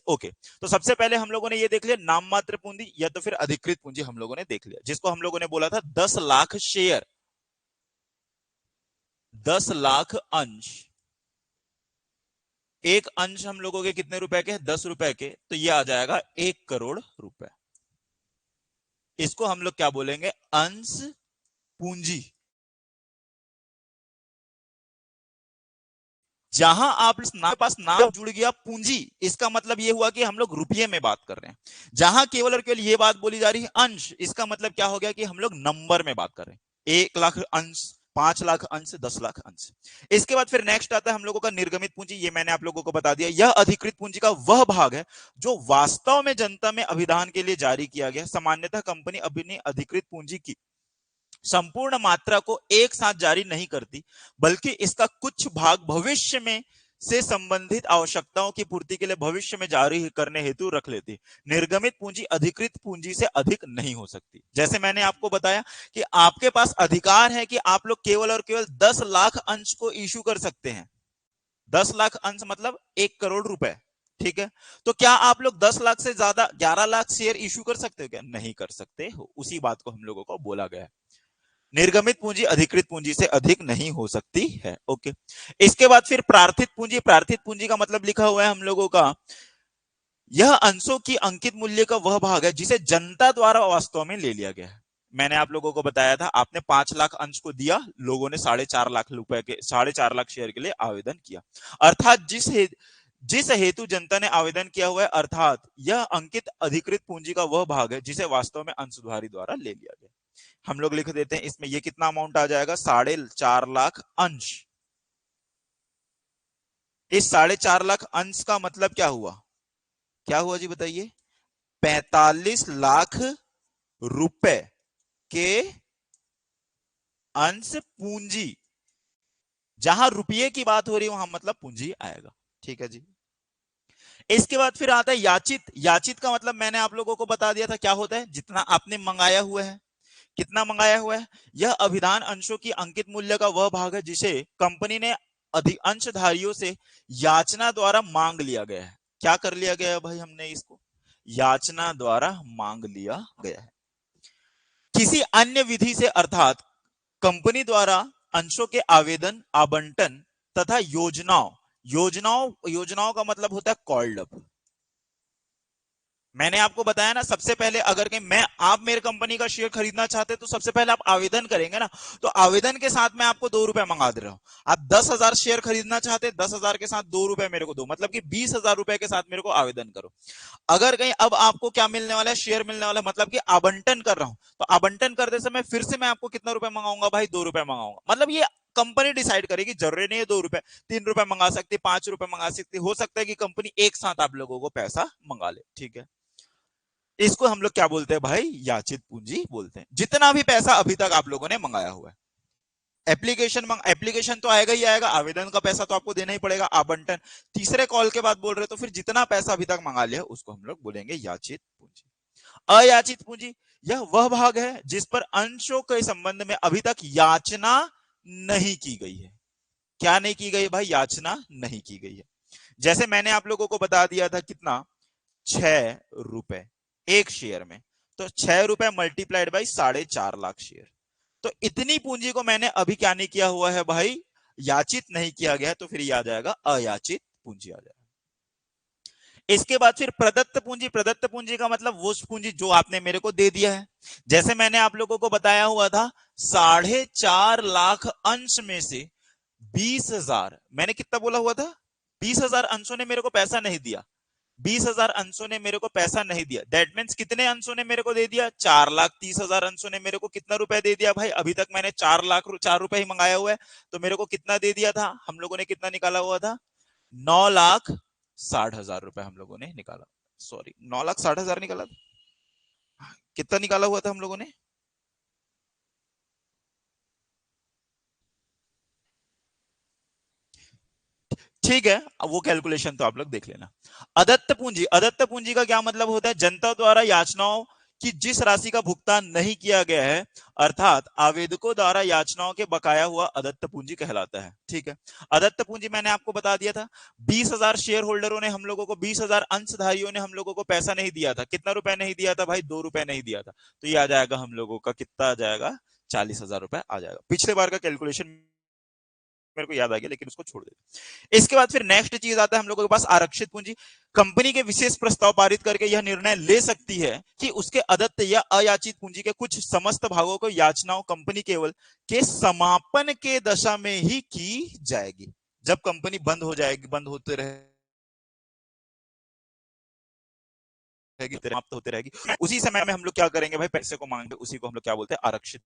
ओके, तो सबसे पहले हम लोगों ने ये देख लिया नाम मात्र पूंजी या तो फिर अधिकृत पूंजी हम लोगों ने देख लिया, जिसको हम लोगों ने बोला था 10 लाख शेयर, 10 लाख अंश। एक अंश हम लोगों के कितने रुपए के, 10 रुपए के, तो ये आ जाएगा 1 करोड़ रुपए। इसको हम लोग क्या बोलेंगे, अंश पूंजी। जहां आप पास नाम जुड़ गया पूंजी, इसका मतलब ये हुआ कि हम लोग रुपये में बात कर रहे हैं। जहां केवल और केवल ये बात बोली जा रही है अंश, इसका मतलब क्या हो गया कि हम लोग नंबर में बात कर रहे हैं। 1 लाख अंश, 5 लाख अंश, 10 लाख अंश। इसके बाद फिर नेक्स्ट आता है हम लोगों का निर्गमित पूंजी। ये मैंने आप लोगों को बता दिया, यह अधिकृत पूंजी का वह भाग है जो वास्तव में जनता में अभिदान के लिए जारी किया गया। सामान्यतः कंपनी अपनी अधिकृत पूंजी की संपूर्ण मात्रा को एक साथ जारी नहीं करती, बल्कि इसका कुछ भाग भविष्य में से संबंधित आवश्यकताओं की पूर्ति के लिए भविष्य में जारी करने हेतु रख लेती। निर्गमित पूंजी अधिकृत पूंजी से अधिक नहीं हो सकती। जैसे मैंने आपको बताया कि आपके पास अधिकार है कि आप लोग केवल और केवल 10 लाख अंश को इशू कर सकते हैं। 10 लाख अंश मतलब 1 करोड़ रुपए, ठीक है। तो क्या आप लोग 10 लाख से ज्यादा 11 लाख शेयर इशू कर सकते हो क्या? नहीं कर सकते हो। उसी बात को हम लोगों को बोला गया है, निर्गमित पूंजी अधिकृत पूंजी से अधिक नहीं हो सकती है। ओके, इसके बाद फिर प्रार्थित पूंजी। प्रार्थित पूंजी का मतलब लिखा हुआ है हम लोगों का, यह अंशों की अंकित मूल्य का वह भाग है जिसे जनता द्वारा वास्तव में ले लिया गया है। मैंने आप लोगों को बताया था, आपने 5 लाख अंश को दिया, लोगों ने 4.5 लाख रुपए के 4.5 लाख शेयर के लिए आवेदन किया, अर्थात जिस हेतु जनता ने आवेदन किया हुआ है, अर्थात यह अंकित अधिकृत पूंजी का वह भाग है जिसे वास्तव में अंशधारी द्वारा ले लिया गया। हम लोग लिख देते हैं इसमें, ये कितना अमाउंट आ जाएगा, 4.5 लाख अंश। इस 4.5 लाख अंश का मतलब क्या हुआ, क्या हुआ जी बताइए, 45 लाख रुपए के अंश पूंजी। जहां रुपये की बात हो रही है वहां मतलब पूंजी आएगा, ठीक है जी। इसके बाद फिर आता है याचित। याचित का मतलब मैंने आप लोगों को बता दिया था क्या होता है, जितना आपने मंगाया हुआ है। कितना मंगाया हुआ है, यह अभिधान अंशों की अंकित मूल्य का वह भाग है जिसे कंपनी ने अंशधारियों से याचना द्वारा मांग लिया गया है। क्या कर लिया गया है भाई, हमने इसको याचना द्वारा मांग लिया गया है किसी अन्य विधि से, अर्थात कंपनी द्वारा अंशों के आवेदन, आवंटन तथा योजनाओं योजनाओं योजनाओं का मतलब होता है कॉल्ड अप। मैंने आपको बताया ना, सबसे पहले अगर कहीं मैं आप मेरे कंपनी का शेयर खरीदना चाहते हैं तो सबसे पहले आप आवेदन करेंगे ना, तो आवेदन के साथ मैं आपको 2 रुपए मंगा दे रहा हूं। आप 10,000 शेयर खरीदना चाहते हैं, 10,000 के साथ 2 रुपए मेरे को दो, मतलब कि 20,000 रुपए के साथ मेरे को आवेदन करो। अगर कहीं अब आपको क्या मिलने वाला है, शेयर मिलने वाला है, मतलब कि आवंटन कर रहा हूं, तो आवंटन करते समय फिर से मैं आपको कितना रुपए मंगाऊंगा भाई, 2 रुपए मंगाऊंगा। मतलब ये कंपनी डिसाइड करेगी, जरूरी नहीं है 2 रुपए, 3 रुपए मंगा सकती, 5 रुपए मंगा सकती, हो सकता है कि कंपनी एक साथ आप लोगों को पैसा मंगा ले, ठीक है। इसको हम लोग क्या बोलते हैं भाई, याचित पूंजी बोलते हैं, जितना भी पैसा अभी तक आप लोगों ने मंगाया हुआ है। एप्लीकेशन तो आएगा ही आएगा, आवेदन का पैसा तो आपको देना ही पड़ेगा, आवंटन तीसरे कॉल के बाद बोल रहे, तो फिर जितना पैसा अभी तक मंगा लिया उसको हम लोग बोलेंगे याचित पूंजी। अयाचित पूंजी, यह वह भाग है जिस पर अंशों के संबंध में अभी तक याचना नहीं की गई है। क्या नहीं की गई भाई, याचना नहीं की गई है। जैसे मैंने आप लोगों को बता दिया था कितना, 6 रुपए एक शेयर में, तो 6 रुपए मल्टीप्लाइड बाई 4.5 लाख शेयर। तो इतनी पूंजी को मैंने अभी क्या नहीं किया हुआ है भाई, याचित नहीं किया गया, तो फिर ये आ जाएगा अयाचित पूंजी आ जाएगा। इसके बाद फिर प्रदत्त पूंजी का मतलब वो पूंजी जो आपने मेरे को दे दिया है। जैसे मैंने आप लोगों को बताया हुआ था, 4.5 लाख अंश में से 20,000, मैंने कितना बोला हुआ था, 20,000 अंशों ने मेरे को पैसा नहीं दिया। 20,000 अंशों ने मेरे को पैसा नहीं दिया, दैट मीन्स कितने अंशों ने मेरे को दे दिया, 4,30,000 अंशों ने मेरे को कितना रुपए दे दिया भाई। अभी तक मैंने 4 रुपए ही मंगाया हुआ है, तो मेरे को कितना दे दिया था, हम लोगों ने कितना निकाला हुआ था, 9,60,000 रुपए हम लोगों ने निकाला। सॉरी, 9,60,000 निकाला था, कितना निकाला हुआ था हम लोगों ने। ठीक है, अब वो कैलकुलेशन तो आप लोग देख लेना। अदत्त पूंजी का क्या मतलब होता है, जनता द्वारा याचनाओं कि जिस राशि का भुगतान नहीं किया गया है, अर्थात आवेदकों द्वारा याचनाओं के बकाया हुआ अदत्त पूंजी कहलाता है। ठीक है, अदत्त पूंजी मैंने आपको बता दिया था, 20,000 शेयर होल्डरों ने हम लोगों को, 20,000 अंशधारियों ने हम लोगों को पैसा नहीं दिया था। कितना रुपए नहीं दिया था भाई, 2 रुपए नहीं दिया था। तो ये आ जाएगा हम लोगों का, कितना आ जाएगा, 40,000 रुपए आ जाएगा। पिछले बार का कैलकुलेशन मेरे को याद आ गया, लेकिन उसको छोड़ दे। इसके बाद फिर नेक्स्ट चीज आता है हम लोगों के पास, आरक्षित पूंजी। कंपनी के विशेष प्रस्ताव पारित करके यह निर्णय ले सकती है कि उसके अदत्त या अयाचित पूंजी के कुछ समस्त भागों को याचनाओं कंपनी केवल के समापन के दशा में ही की जाएगी। जब कंपनी बंद हो जाएगी, बंद होते रहेगी, समाप्त होते रहेगी, उसी समय में हम लोग क्या करेंगे भाई, पैसे को मांगेंगे। उसी को हम लोग क्या बोलते हैं, आरक्षित।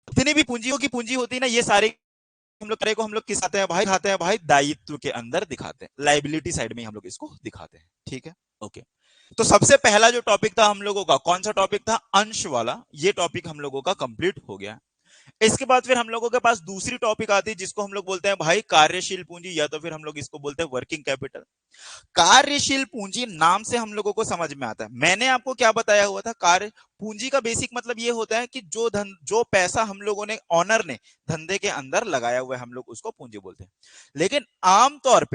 जितनी भी पूंजियों की पूंजी होती है ना, ये सारे हम लोग किस खाते हैं भाई, दायित्व के अंदर दिखाते हैं, लाइबिलिटी साइड में हम लोग इसको दिखाते हैं। ठीक है, ओके। तो सबसे पहला जो टॉपिक था हम लोगों का, कौन सा टॉपिक था, अंश वाला, ये टॉपिक हम लोगों का कंप्लीट हो गया। इसके बाद फिर हम लोगों के पास दूसरी टॉपिक आती है, जिसको हम लोग बोलते हैं भाई कार्यशील पूंजी, या तो फिर हम लोग इसको बोलते हैं वर्किंग कैपिटल। कार्यशील पूंजी नाम से हम लोगों को समझ में आता है। मैंने आपको क्या बताया हुआ था, कार्य पूंजी का बेसिक मतलब ये होता है कि जो पैसा हम लोगों ने, ऑनर ने धंधे के अंदर लगाया हुआ है, हम लोग उसको पूंजी बोलते हैं। लेकिन आमतौर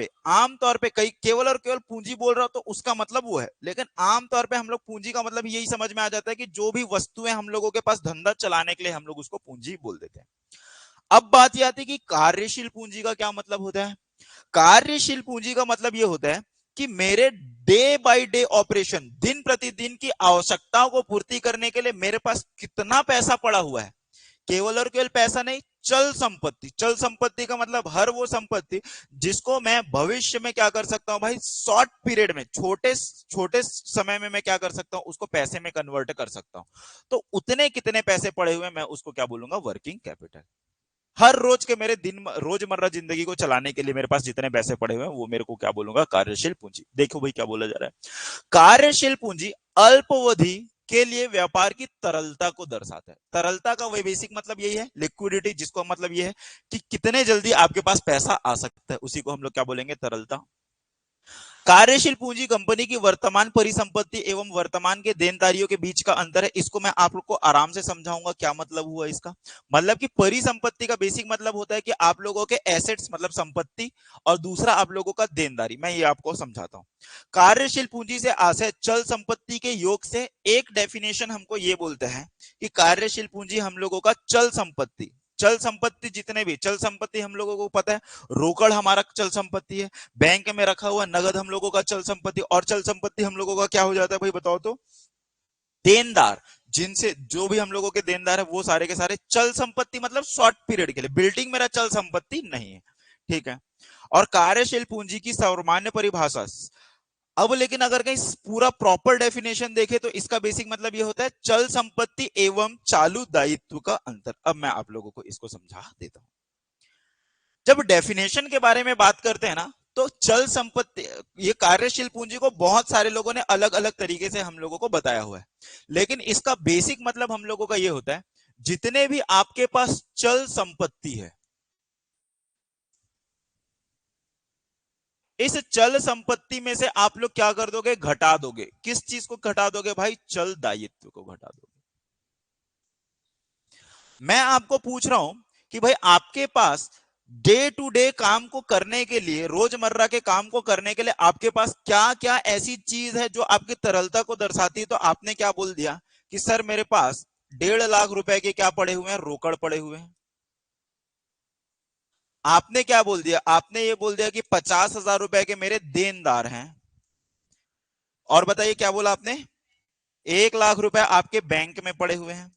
पे कई केवल और केवल पूंजी बोल रहा हो तो उसका मतलब वो है, लेकिन आमतौर पे हम लोग पूंजी का मतलब यही समझ में आ जाता है कि जो भी वस्तुएं हम लोगों के पास धंधा चलाने के लिए हम लोग उसको पूंजी बोल देते हैं। अब बात यह आती है कि कार्यशील पूंजी का क्या मतलब होता है। कार्यशील पूंजी का मतलब यह होता है कि मेरे डे बाय डे ऑपरेशन, दिन प्रतिदिन की आवश्यकताओं को पूर्ति करने के लिए मेरे पास कितना पैसा पड़ा हुआ है। केवल और केवल पैसा नहीं, चल संपत्ति। चल संपत्ति का मतलब हर वो संपत्ति जिसको मैं भविष्य में क्या कर सकता हूं भाई, शॉर्ट पीरियड में, छोटे छोटे समय में मैं क्या कर सकता हूं, उसको पैसे में कन्वर्ट कर सकता हूं। तो उतने कितने पैसे पड़े हुए, मैं उसको क्या बोलूंगा, वर्किंग कैपिटल। हर रोज के मेरे दिन रोजमर्रा जिंदगी को चलाने के लिए मेरे पास जितने पैसे पड़े हुए हैं, वो मेरे को क्या बोलूंगा, कार्यशील पूंजी। देखो भाई क्या बोला जा रहा है, कार्यशील पूंजी अल्पावधि के लिए व्यापार की तरलता को दर्शाता है। तरलता का वही बेसिक मतलब यही है, लिक्विडिटी, जिसको मतलब ये है कि कितने जल्दी आपके पास पैसा आ सकता है, उसी को हम लोग क्या बोलेंगे, तरलता। कार्यशील पूंजी कंपनी की वर्तमान परिसंपत्ति एवं वर्तमान के देनदारियों के बीच का अंतर है। इसको मैं आप लोग को आराम से समझाऊंगा, क्या मतलब हुआ इसका। मतलब कि परिसंपत्ति का बेसिक मतलब होता है कि आप लोगों के एसेट्स मतलब संपत्ति, और दूसरा आप लोगों का देनदारी। मैं ये आपको समझाता हूं। कार्यशील पूंजी से आशय चल संपत्ति के योग से एक डेफिनेशन हमको ये बोलते हैं कि कार्यशील पूंजी हम लोगों का चल संपत्ति, चल संपत्ति जितने भी चल संपत्ति हम लोगों को पता है, रोकड़ हमारा चल संपत्ति है, बैंक में रखा हुआ नगद हम लोगों का चल संपत्ति, और चल संपत्ति हम लोगों का क्या हो जाता है भाई, बताओ तो, देनदार, जिनसे जो भी हम लोगों के देनदार है वो सारे के सारे चल संपत्ति, मतलब शॉर्ट पीरियड के लिए। बिल्डिंग मेरा चल संपत्ति नहीं है, ठीक है। और कार्यशील पूंजी की सामान्य परिभाषा, अब लेकिन अगर कहीं पूरा प्रॉपर डेफिनेशन देखे तो इसका बेसिक मतलब ये होता है चल संपत्ति एवं चालू दायित्व का अंतर। अब मैं आप लोगों को इसको समझा देता हूं। जब डेफिनेशन के बारे में बात करते हैं ना, तो चल संपत्ति, ये कार्यशील पूंजी को बहुत सारे लोगों ने अलग अलग तरीके से हम लोगों को बताया हुआ है, लेकिन इसका बेसिक मतलब हम लोगों का ये होता है, जितने भी आपके पास चल संपत्ति है, इस चल संपत्ति में से आप लोग क्या कर दोगे, घटा दोगे। किस चीज को घटा दोगे भाई, चल दायित्व को घटा दोगे। मैं आपको पूछ रहा हूं कि भाई आपके पास डे टू डे काम को करने के लिए, रोजमर्रा के काम को करने के लिए आपके पास क्या क्या ऐसी चीज है जो आपकी तरलता को दर्शाती है। तो आपने क्या बोल दिया कि सर मेरे पास 1.5 लाख रुपए के क्या पड़े हुए हैं, रोकड़ पड़े हुए हैं। आपने क्या बोल दिया, आपने ये बोल दिया कि 50,000 रुपए के मेरे देनदार हैं। और बताइए क्या बोला आपने, 1 लाख रुपए आपके बैंक में पड़े हुए हैं।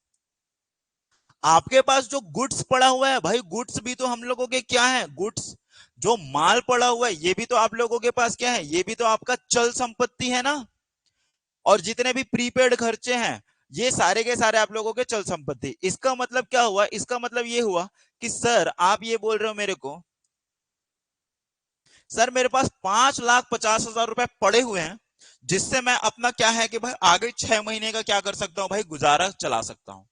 आपके पास जो गुड्स पड़ा हुआ है भाई, गुड्स भी तो हम लोगों के क्या है, गुड्स, जो माल पड़ा हुआ है ये भी तो आप लोगों के पास क्या है, ये भी तो आपका चल संपत्ति है ना। और जितने भी प्रीपेड खर्चे हैं ये सारे के सारे आप लोगों के चल संपत्ति। इसका मतलब क्या हुआ, इसका मतलब ये हुआ कि सर आप ये बोल रहे हो मेरे को, सर मेरे पास 5,50,000 रुपए पड़े हुए हैं, जिससे मैं अपना क्या है कि भाई आगे 6 महीने का क्या कर सकता हूं भाई, गुजारा चला सकता हूं।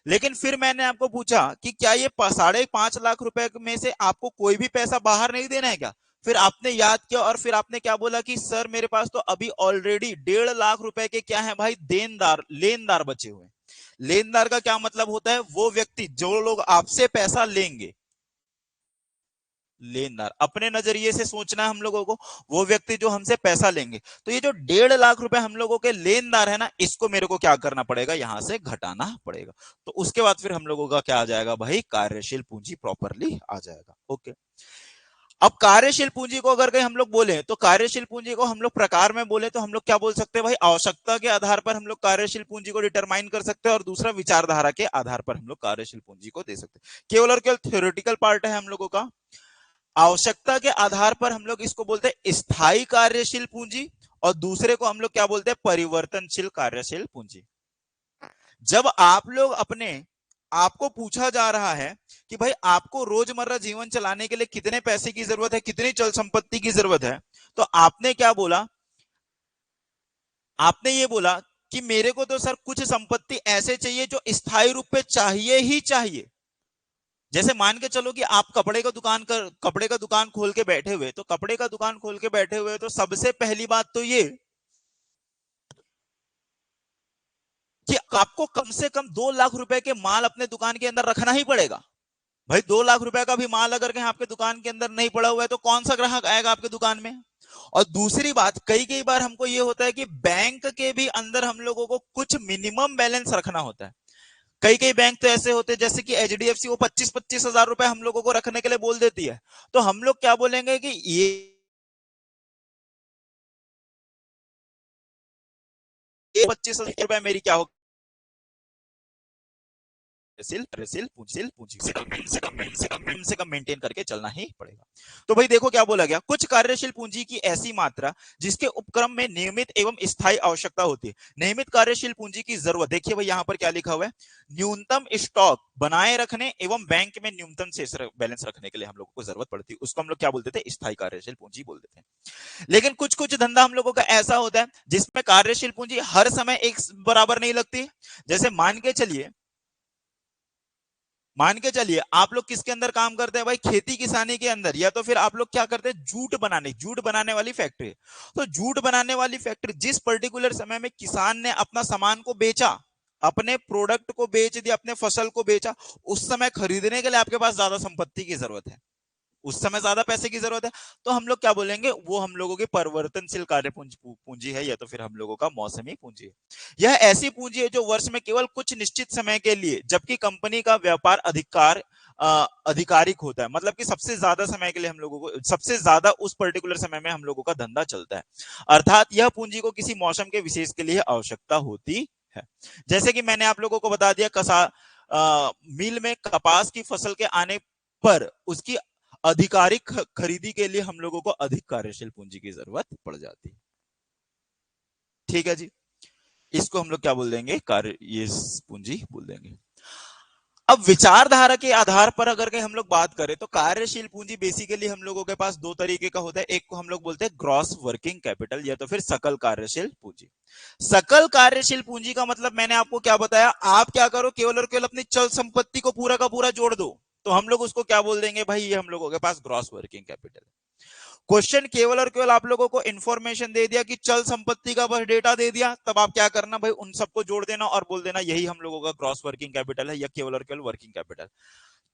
लेकिन फिर मैंने आपको पूछा कि क्या ये 5.5 लाख रुपए में से आपको कोई भी पैसा बाहर नहीं देना है क्या। फिर आपने याद किया और फिर आपने क्या बोला कि सर मेरे पास तो अभी ऑलरेडी 1.5 लाख रुपए के क्या है भाई, देनदार लेनदार बचे हुए। लेनदार का क्या मतलब होता है, वो व्यक्ति जो लोग आपसे पैसा लेंगे, लेनदार अपने नजरिए से सोचना है हम लोगों को, वो व्यक्ति जो हमसे पैसा लेंगे। तो ये जो 1.5 लाख रुपए हम लोगों के लेनदार है ना, इसको मेरे को क्या करना पड़ेगा, यहां से घटाना पड़ेगा। तो उसके बाद फिर हम लोगों का क्या आ जाएगा भाई, कार्यशील पूंजी प्रॉपरली आ जाएगा। ओके, अब कार्यशील पूंजी को अगर कहीं हम लोग बोले, तो कार्यशील पूंजी को हम लोग प्रकार में बोले तो हम लोग क्या बोल सकते हैं भाई, आवश्यकता के आधार पर हम लोग कार्यशील पूंजी को डिटरमाइन कर सकते हैं, और दूसरा विचारधारा के आधार पर हम लोग कार्यशील पूंजी को दे सकते हैं। केवल और केवल थ्योरेटिकल पार्ट है हम लोगों का। आवश्यकता के आधार पर हम लोग इसको बोलते हैं स्थायी कार्यशील पूंजी, और दूसरे को हम लोग क्या बोलते हैं, परिवर्तनशील कार्यशील पूंजी। जब आप लोग अपने आपको पूछा जा रहा है कि भाई आपको रोजमर्रा जीवन चलाने के लिए कितने पैसे की जरूरत है, कितनी चल संपत्ति की जरूरत है, तो आपने क्या बोला, आपने ये बोला कि मेरे को तो सर कुछ संपत्ति ऐसे चाहिए जो स्थायी रूप पे चाहिए ही चाहिए। जैसे मान के चलो कि आप कपड़े का दुकान खोल के बैठे हुए, तो कपड़े का दुकान खोल के बैठे हुए तो सबसे पहली बात तो ये कि आपको कम से कम 2 लाख रुपए के माल अपने दुकान के अंदर रखना ही पड़ेगा। भाई 2 लाख रुपए का भी माल अगर कहीं आपके दुकान के अंदर नहीं पड़ा हुआ है तो कौन सा ग्राहक आएगा आपके दुकान में। और दूसरी बात, कई कई बार हमको ये होता है कि बैंक के भी अंदर हम लोगों को कुछ मिनिमम बैलेंस रखना होता है। कई कई बैंक तो ऐसे होते हैं जैसे कि एचडीएफसी, वो 25-25 हजार रुपए हम लोगों को रखने के लिए बोल देती है। तो हम लोग क्या बोलेंगे कि ये 25,000 रुपए मेरी क्या होगी, कम से कम मेंटेन करके चलना ही पड़ेगा। तो भाई देखो क्या बोला गया, कुछ कार्यशील पूंजी की ऐसी मात्रा जिसके उपक्रम में नियमित एवं स्थायी आवश्यकता होती है। नियमित कार्यशील पूंजी की जरूरत, देखिए भाई यहाँ पर क्या लिखा हुआ है, न्यूनतम स्टॉक बनाए रखने एवं बैंक में न्यूनतम शेष बैलेंस रखने के लिए हम लोगों को जरूरत पड़ती है, उसको हम लोग क्या बोलते थे, स्थायी कार्यशील पूंजी बोलते थे। लेकिन कुछ कुछ धंधा हम लोगों का ऐसा होता है जिसमें कार्यशील पूंजी हर समय एक बराबर नहीं लगती। जैसे मान के चलिए आप लोग किसके अंदर काम करते हैं भाई, खेती किसानी के अंदर, या तो फिर आप लोग क्या करते हैं, जूट बनाने वाली फैक्ट्री। तो जूट बनाने वाली फैक्ट्री जिस पर्टिकुलर समय में किसान ने अपना सामान को बेचा, अपने प्रोडक्ट को बेच दिया, अपने फसल को बेचा, उस समय खरीदने के लिए आपके पास ज्यादा संपत्ति की जरूरत है, उस समय ज्यादा पैसे की जरूरत है। तो हम लोग क्या बोलेंगे, वो हम लोगों की परिवर्तनशील कार्य पूंजी है, या तो फिर हम लोगों का मौसमी पूंजी है। यह ऐसी पूंजी है जो वर्ष में केवल कुछ निश्चित समय के लिए, जबकि कंपनी का व्यापार आधिकारिक होता है, मतलब कि सबसे ज्यादा समय के लिए हम लोगों को, सबसे ज्यादा उस पर्टिकुलर समय में हम लोगों का धंधा चलता है। अर्थात यह पूंजी को किसी मौसम के विशेष के लिए आवश्यकता होती है। जैसे कि मैंने आप लोगों को बता दिया, मिल में कपास की फसल के आने पर उसकी आधिकारिक खरीदी के लिए हम लोगों को अधिक कार्यशील पूंजी की जरूरत पड़ जाती है। ठीक है जी, इसको हम लोग क्या बोल देंगे, कार्य ये पूंजी बोल देंगे। अब विचारधारा के आधार पर अगर के हम लोग बात करें तो कार्यशील पूंजी बेसिकली हम लोगों के पास दो तरीके का होता है। एक को हम लोग बोलते हैं ग्रॉस वर्किंग कैपिटल, या तो फिर सकल कार्यशील पूंजी। सकल कार्यशील पूंजी का मतलब मैंने आपको क्या बताया, आप क्या करो, केवल और केवल अपनी चल संपत्ति को पूरा का पूरा जोड़ दो, तो हम लोग उसको क्या बोल देंगे भाई, ये हम लोगों के पास ग्रॉस वर्किंग कैपिटल। क्वेश्चन केवल और केवल आप लोगों को इंफॉर्मेशन दे दिया कि चल संपत्ति का बस डेटा दे दिया, तब आप क्या करना भाई, उन सबको जोड़ देना और बोल देना यही हम लोगों का ग्रॉस वर्किंग कैपिटल है, या केवल और केवल वर्किंग कैपिटल।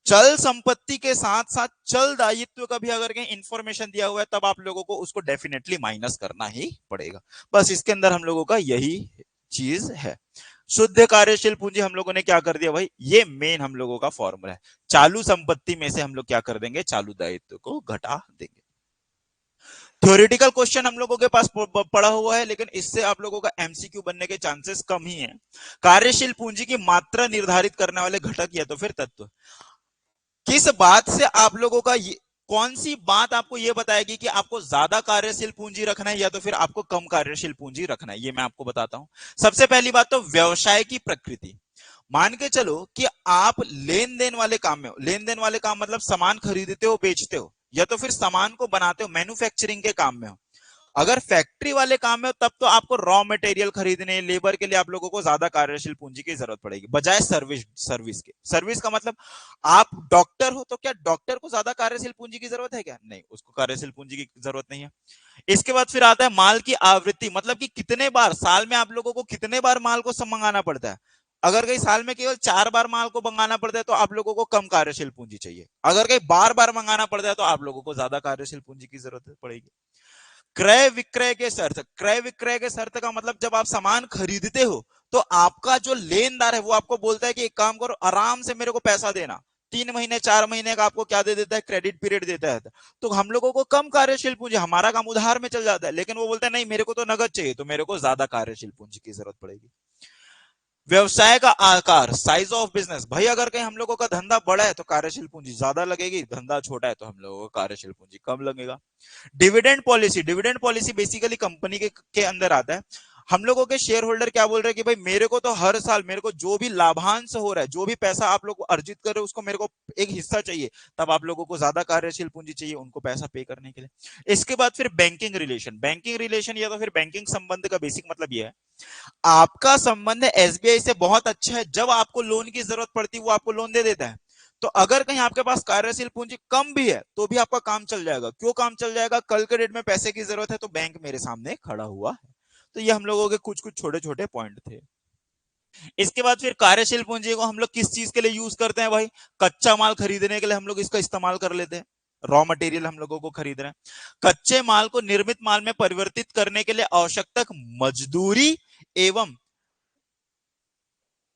चल संपत्ति के साथ साथ चल दायित्व का भी अगर कहीं इंफॉर्मेशन दिया हुआ है, तब आप लोगों को उसको डेफिनेटली माइनस करना ही पड़ेगा। बस इसके अंदर हम लोगों का यही चीज है। शुद्ध कार्यशील पूंजी हम लोगों ने क्या कर दिया भाई, ये मेन हम लोगों का फॉर्मूला है। चालू संपत्ति में से हम लोग क्या कर देंगे, चालू दायित्व को घटा देंगे। थ्योरेटिकल क्वेश्चन हम लोगों के पास पड़ा हुआ है, लेकिन इससे आप लोगों का एमसीक्यू बनने के चांसेस कम ही हैं। कार्यशील पूंजी की मात्रा निर्धारित करने वाले घटक या तो फिर तत्व, किस बात से आप लोगों का कौन सी बात आपको यह बताएगी कि आपको ज्यादा कार्यशील पूंजी रखना है या तो फिर आपको कम कार्यशील पूंजी रखना है, ये मैं आपको बताता हूं। सबसे पहली बात तो व्यवसाय की प्रकृति। मान के चलो कि आप लेन देन वाले काम में हो, लेन देन वाले काम मतलब सामान खरीदते हो बेचते हो, या तो फिर सामान को बनाते हो, मैन्युफैक्चरिंग के काम में हो। अगर फैक्ट्री वाले काम में हो तब तो आपको रॉ मटेरियल खरीदने, लेबर के लिए आप लोगों को ज्यादा कार्यशील पूंजी की जरूरत पड़ेगी, बजाय सर्विस के। सर्विस का मतलब आप डॉक्टर हो तो क्या डॉक्टर को ज्यादा कार्यशील पूंजी की जरूरत है क्या, नहीं, उसको कार्यशील पूंजी की जरूरत नहीं है। इसके बाद फिर आता है माल की आवृत्ति, मतलब कि कितने बार साल में आप लोगों को कितने बार माल को मंगाना पड़ता है। अगर कहीं साल में केवल 4 बार माल को मंगाना पड़ता है तो आप लोगों को कम कार्यशील पूंजी चाहिए। अगर कहीं बार बार मंगाना पड़ता है तो आप लोगों को ज्यादा कार्यशील पूंजी की जरूरत पड़ेगी। क्रय विक्रय के शर्त, क्रय विक्रय के शर्त का मतलब जब आप सामान खरीदते हो तो आपका जो लेनदार है वो आपको बोलता है कि एक काम करो, आराम से मेरे को पैसा देना, 3 महीने 4 महीने का आपको क्या दे देता है, क्रेडिट पीरियड देता है। तो हम लोगों को कम कार्यशील पूंजी, हमारा काम उधार में चल जाता है, लेकिन वो बोलता है नहीं मेरे को तो नगद चाहिए, तो मेरे को ज्यादा कार्यशील पूंजी की जरूरत पड़ेगी। व्यवसाय का आकार, साइज ऑफ बिजनेस, भाई अगर कहीं हम लोगों का धंधा बड़ा है तो कार्यशील पूंजी ज्यादा लगेगी, धंधा छोटा है तो हम लोगों का कार्यशील पूंजी कम लगेगा। Dividend policy, dividend policy basically company के अंदर आता है। हम लोगों के शेयर होल्डर क्या बोल रहे हैं कि भाई मेरे को तो हर साल मेरे को जो भी लाभांश हो रहा है, जो भी पैसा आप लोग अर्जित कर रहे हो उसको मेरे को एक हिस्सा चाहिए, तब आप लोगों को ज्यादा कार्यशील पूंजी चाहिए उनको पैसा पे करने के लिए। इसके बाद फिर बैंकिंग रिलेशन, बैंकिंग रिलेशन या तो फिर बैंकिंग संबंध का बेसिक मतलब यह है, आपका संबंध एसबीआई से बहुत अच्छा है, जब आपको लोन की जरूरत पड़ती है वो आपको लोन दे देता है। तो अगर कहीं आपके पास कार्यशील पूंजी कम भी है तो भी आपका काम चल जाएगा। क्यों काम चल जाएगा, कल के डेट में पैसे की जरूरत है तो बैंक मेरे सामने खड़ा हुआ है। तो ये हम लोगों के कुछ कुछ छोटे छोटे पॉइंट थे। इसके बाद फिर कार्यशील पूंजी को हम लोग किस चीज के लिए यूज करते हैं भाई, कच्चा माल खरीदने के लिए हम लोग इसका इस्तेमाल कर लेते हैं। रॉ मटेरियल हम लोगों को खरीद रहे हैं, कच्चे माल को निर्मित माल में परिवर्तित करने के लिए आवश्यक मजदूरी एवं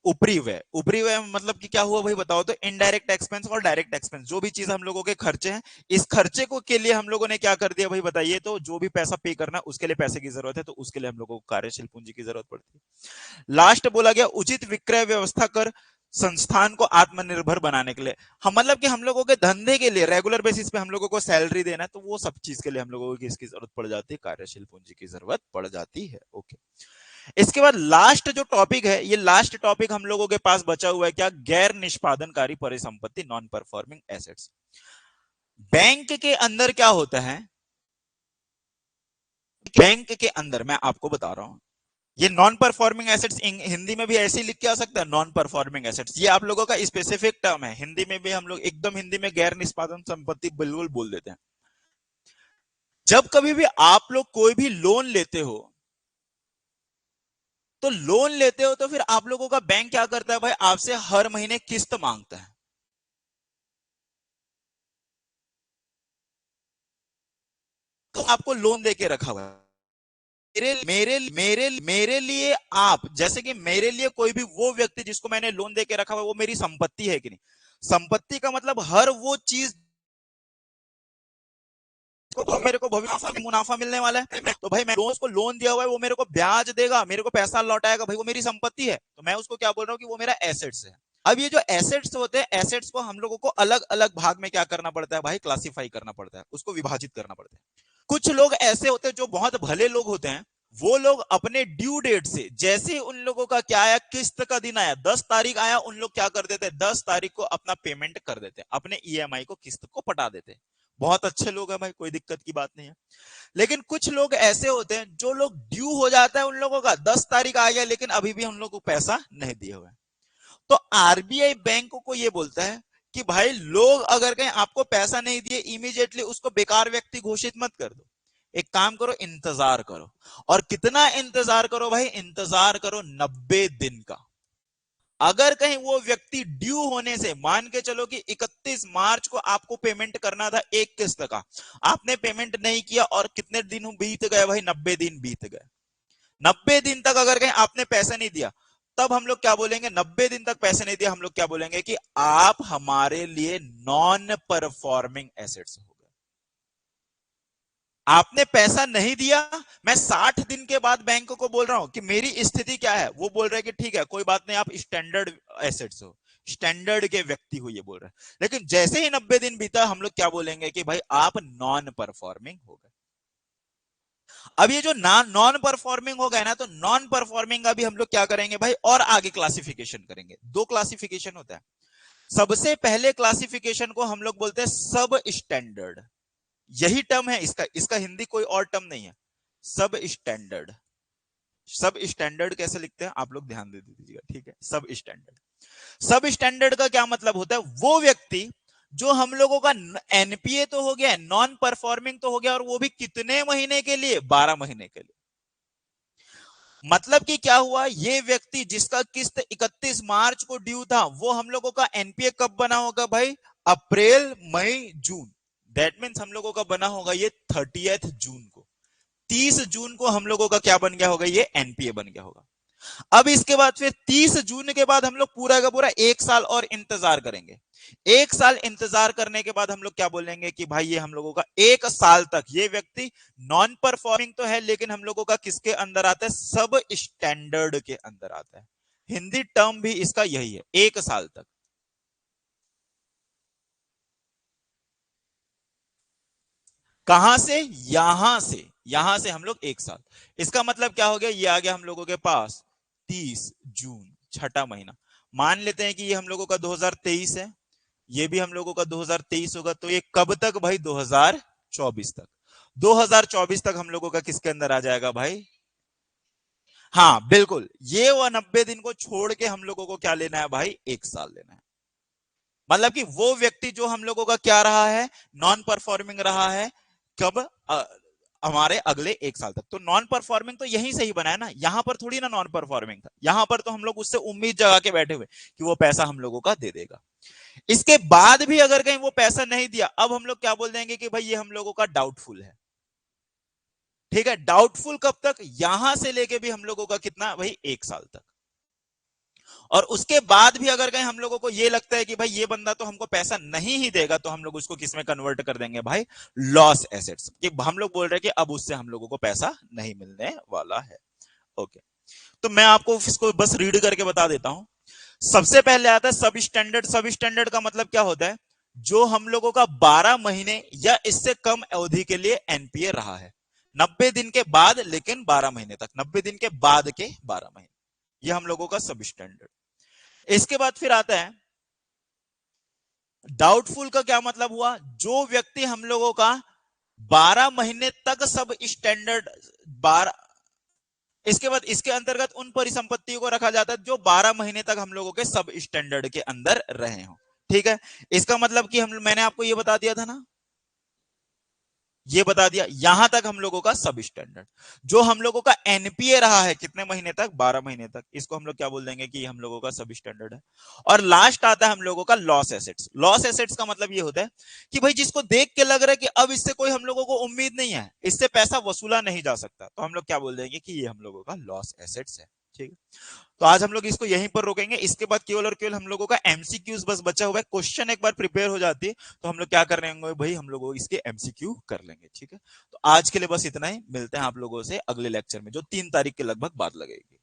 ऊपरी व्यय, ऊपरी व्यय मतलब कि क्या हुआ भाई बताओ तो, इनडायरेक्ट एक्सपेंस और डायरेक्ट एक्सपेंस, जो भी चीज हम लोगों के खर्चे हैं, इस खर्चे को के लिए हम लोगों ने क्या कर दिया भाई बताइए, तो जो भी पैसा पे करना उसके लिए पैसे की जरूरत है, तो उसके लिए हम लोगों को कार्यशील पूंजी की जरूरत पड़ती है। लास्ट बोला गया उचित विक्रय व्यवस्था कर संस्थान को आत्मनिर्भर बनाने के लिए, हम मतलब कि हम लोगों के धंधे के लिए रेगुलर बेसिस पे हम लोगों को सैलरी देना है, तो वो सब चीज के लिए हम लोगों को किसकी जरूरत पड़ जाती है, कार्यशील पूंजी की जरूरत पड़ जाती है। ओके, इसके बाद लास्ट जो टॉपिक है, ये लास्ट टॉपिक हम लोगों के पास बचा हुआ है क्या, गैर निष्पादनकारी परिसंपत्ति, नॉन परफॉर्मिंग एसेट्स। बैंक के अंदर क्या होता है, बैंक के अंदर मैं आपको बता रहा हूं, ये नॉन परफॉर्मिंग एसेट्स हिंदी में भी ऐसे ही लिख के आ सकता है, नॉन परफॉर्मिंग एसेट्स, ये आप लोगों का स्पेसिफिक टर्म है। हिंदी में भी हम लोग एकदम हिंदी में गैर निष्पादन संपत्ति बिल्कुल बोल देते हैं। जब कभी भी आप लोग कोई भी लोन लेते हो, तो लोन लेते हो तो फिर आप लोगों का बैंक क्या करता है भाई, आपसे हर महीने किस्त मांगता है। तो आपको लोन देके रखा हुआ है, मेरे मेरे मेरे मेरे लिए, आप जैसे कि मेरे लिए कोई भी वो व्यक्ति जिसको मैंने लोन देके रखा हुआ है वो मेरी संपत्ति है कि नहीं। संपत्ति का मतलब हर वो चीज तो मेरे को भविष्य में मुनाफा मिलने वाला है, तो भाई मैं उसको लोन दिया हुआ है, वो मेरे को ब्याज देगा, मेरे को पैसा लौटाएगा, भाई वो मेरी संपत्ति है, तो मैं उसको क्या बोल रहा हूँ कि वो मेरा एसेट्स है। अब ये जो एसेट्स होते हैं, एसेट्स को हम लोगों को अलग अलग भाग में क्या करना पड़ता है भाई, क्लासिफाई करना पड़ता है, उसको विभाजित करना पड़ता है। कुछ लोग ऐसे होते हैं जो बहुत भले लोग होते हैं, वो लोग अपने ड्यू डेट से, जैसे उन लोगों का क्या आया, किस्त का दिन आया, 10 तारीख आया, उन लोग क्या कर देते हैं, 10 तारीख को अपना पेमेंट कर देते हैं, अपने ईएमआई को, किस्त को पटा देते हैं। बहुत अच्छे लोग हैं भाई, कोई दिक्कत की बात नहीं है। लेकिन कुछ लोग ऐसे होते हैं जो लोग ड्यू हो जाता है उन लोगों का, 10 तारीख आ गया लेकिन अभी भी उन लोगों को पैसा नहीं दिए हुए। तो आरबीआई बैंक को ये बोलता है कि भाई लोग अगर कहीं आपको पैसा नहीं दिए, इमीडिएटली उसको बेकार व्यक्ति घोषित मत कर दो, एक काम करो, इंतजार करो। और कितना इंतजार करो भाई, इंतजार करो 90 दिन का। अगर कहीं वो व्यक्ति ड्यू होने से, मान के चलो कि 31 मार्च को आपको पेमेंट करना था एक किस्त का, आपने पेमेंट नहीं किया और कितने दिन बीत गए भाई, 90 दिन बीत गए। 90 दिन तक अगर कहीं आपने पैसा नहीं दिया, तब हम लोग क्या बोलेंगे, 90 दिन तक पैसे नहीं दिए, हम लोग क्या बोलेंगे कि आप हमारे लिए नॉन परफॉर्मिंग एसेट्स हो गए। आपने पैसा नहीं दिया, मैं 60 दिन के बाद बैंक को बोल रहा हूं कि मेरी स्थिति क्या है, वो बोल रहे हैं कि ठीक है कोई बात नहीं, आप स्टैंडर्ड एसेट्स हो, स्टैंडर्ड के व्यक्ति हो, ये बोल रहे हैं। लेकिन जैसे ही 90 दिन बीता, हम लोग क्या बोलेंगे कि भाई आप नॉन परफॉर्मिंग हो गए। अब ये जो नॉन परफॉर्मिंग हो गए ना, तो नॉन परफॉर्मिंग का भी हम लोग क्या करेंगे भाई, और आगे क्लासिफिकेशन करेंगे। दो क्लासिफिकेशन होता है। सबसे पहले क्लासिफिकेशन को हम लोग बोलते हैं सब स्टैंडर्ड। यही टर्म है इसका, इसका हिंदी कोई और टर्म नहीं है, सब स्टैंडर्ड। सब स्टैंडर्ड कैसे लिखते हैं आप लोग ध्यान दे दीजिएगा, ठीक है। सब स्टैंडर्ड, सब स्टैंडर्ड का क्या मतलब होता है, वो व्यक्ति जो हम लोगों का एनपीए तो हो गया, नॉन परफॉर्मिंग तो हो गया, और वो भी कितने महीने के लिए, 12 महीने के लिए। मतलब कि क्या हुआ, ये व्यक्ति जिसका किस्त 31 मार्च को ड्यू था, वो हम लोगों का एनपीए कब बना होगा भाई, अप्रैल मई जून। दैट मीन्स हम लोगों का बना होगा ये 30 जून को। 30 जून को हम लोगों का क्या बन गया होगा, ये एनपीए बन गया होगा। अब इसके बाद फिर 30 जून के बाद हम लोग पूरा का पूरा 1 साल और इंतजार करेंगे। 1 साल इंतजार करने के बाद हम लोग क्या बोलेंगे कि भाई ये हम लोगों का 1 साल तक ये व्यक्ति नॉन परफॉर्मिंग तो है, लेकिन हम लोगों का किसके अंदर आता है, सब स्टैंडर्ड के अंदर आता है। हिंदी टर्म भी इसका यही है, 1 साल तक। कहां से, यहां से हम लोग 1 साल। इसका मतलब क्या हो गया, ये आ गया हम लोगों के पास 30 जून, छठा महीना। मान लेते हैं कि ये हम लोगों का 2023 है, ये भी हम लोगों का 2023 होगा, तो ये कब तक भाई, 2024 तक। 2024 तक हम लोगों का किसके अंदर आ जाएगा भाई। हाँ बिल्कुल, ये वो 90 दिन को छोड़ के हम लोगों को क्या लेना है भाई, 1 साल लेना है। मतलब कि वो व्यक्ति जो हम लोगों का क्या रहा है, नॉन परफॉर्मिंग रहा है, कब हमारे अगले 1 साल तक। तो नॉन परफॉर्मिंग तो यहीं से ही बना है ना, यहां पर थोड़ी ना नॉन परफॉर्मिंग था, यहां पर तो हम लोग उससे उम्मीद जगा के बैठे हुए कि वो पैसा हम लोगों का दे देगा। इसके बाद भी अगर कहीं वो पैसा नहीं दिया, अब हम लोग क्या बोल देंगे कि भाई ये हम लोगों का डाउटफुल है। ठीक है, डाउटफुल कब तक, यहां से लेके भी हम लोगों का कितना भाई, 1 साल तक। और उसके बाद भी अगर कहीं हम लोगों को ये लगता है कि भाई ये बंदा तो हमको पैसा नहीं ही देगा, तो हम लोग उसको किस में कन्वर्ट कर देंगे भाई, लॉस एसेट्स। कि हम लोग बोल रहे हैं कि अब उससे हम लोगों को पैसा नहीं मिलने वाला है। ओके, तो मैं आपको इसको बस रीड करके बता देता हूं। सबसे पहले आता है सब स्टैंडर्ड। सब स्टैंडर्ड का मतलब क्या होता है, जो हम लोगों का 12 महीने या इससे कम अवधि के लिए एनपीए रहा है। 90 दिन के बाद लेकिन 12 महीने तक, 90 दिन के बाद के 12 महीने, ये हम लोगों का सब स्टैंडर्ड। इसके बाद फिर आता है डाउटफुल। का क्या मतलब हुआ, जो व्यक्ति हम लोगों का 12 महीने तक सब स्टैंडर्ड, 12, इसके बाद इसके अंतर्गत उन परिसंपत्तियों को रखा जाता है जो 12 महीने तक हम लोगों के सब स्टैंडर्ड के अंदर रहे हो। ठीक है, इसका मतलब कि हम, मैंने आपको ये बता दिया था ना, ये बता दिया, यहां तक हम लोगों का सब स्टैंडर्ड। जो हम लोगों का एनपीए रहा है कितने महीने तक, 12 महीने तक, इसको हम लोग क्या बोल देंगे कि हम लोगों का सब स्टैंडर्ड है। और लास्ट आता है हम लोगों का लॉस एसेट्स। लॉस एसेट्स का मतलब ये होता है कि भाई जिसको देख के लग रहा है कि अब इससे कोई हम लोगों को उम्मीद नहीं है, इससे पैसा वसूला नहीं जा सकता, तो हम लोग क्या बोल देंगे कि ये हम लोगों का लॉस एसेट्स है। ठीक है, तो आज हम लोग इसको यहीं पर रोकेंगे। इसके बाद केवल और केवल हम लोगों का एमसीक्यूज बस बचा हुआ है। क्वेश्चन एक बार प्रिपेयर हो जाती है तो हम लोग क्या कर रहे होंगे भाई, हम लोग इसके एमसीक्यू कर लेंगे। ठीक है, तो आज के लिए बस इतना ही, मिलते हैं आप लोगों से अगले लेक्चर में जो 3 तारीख के लगभग बाद लगेगी।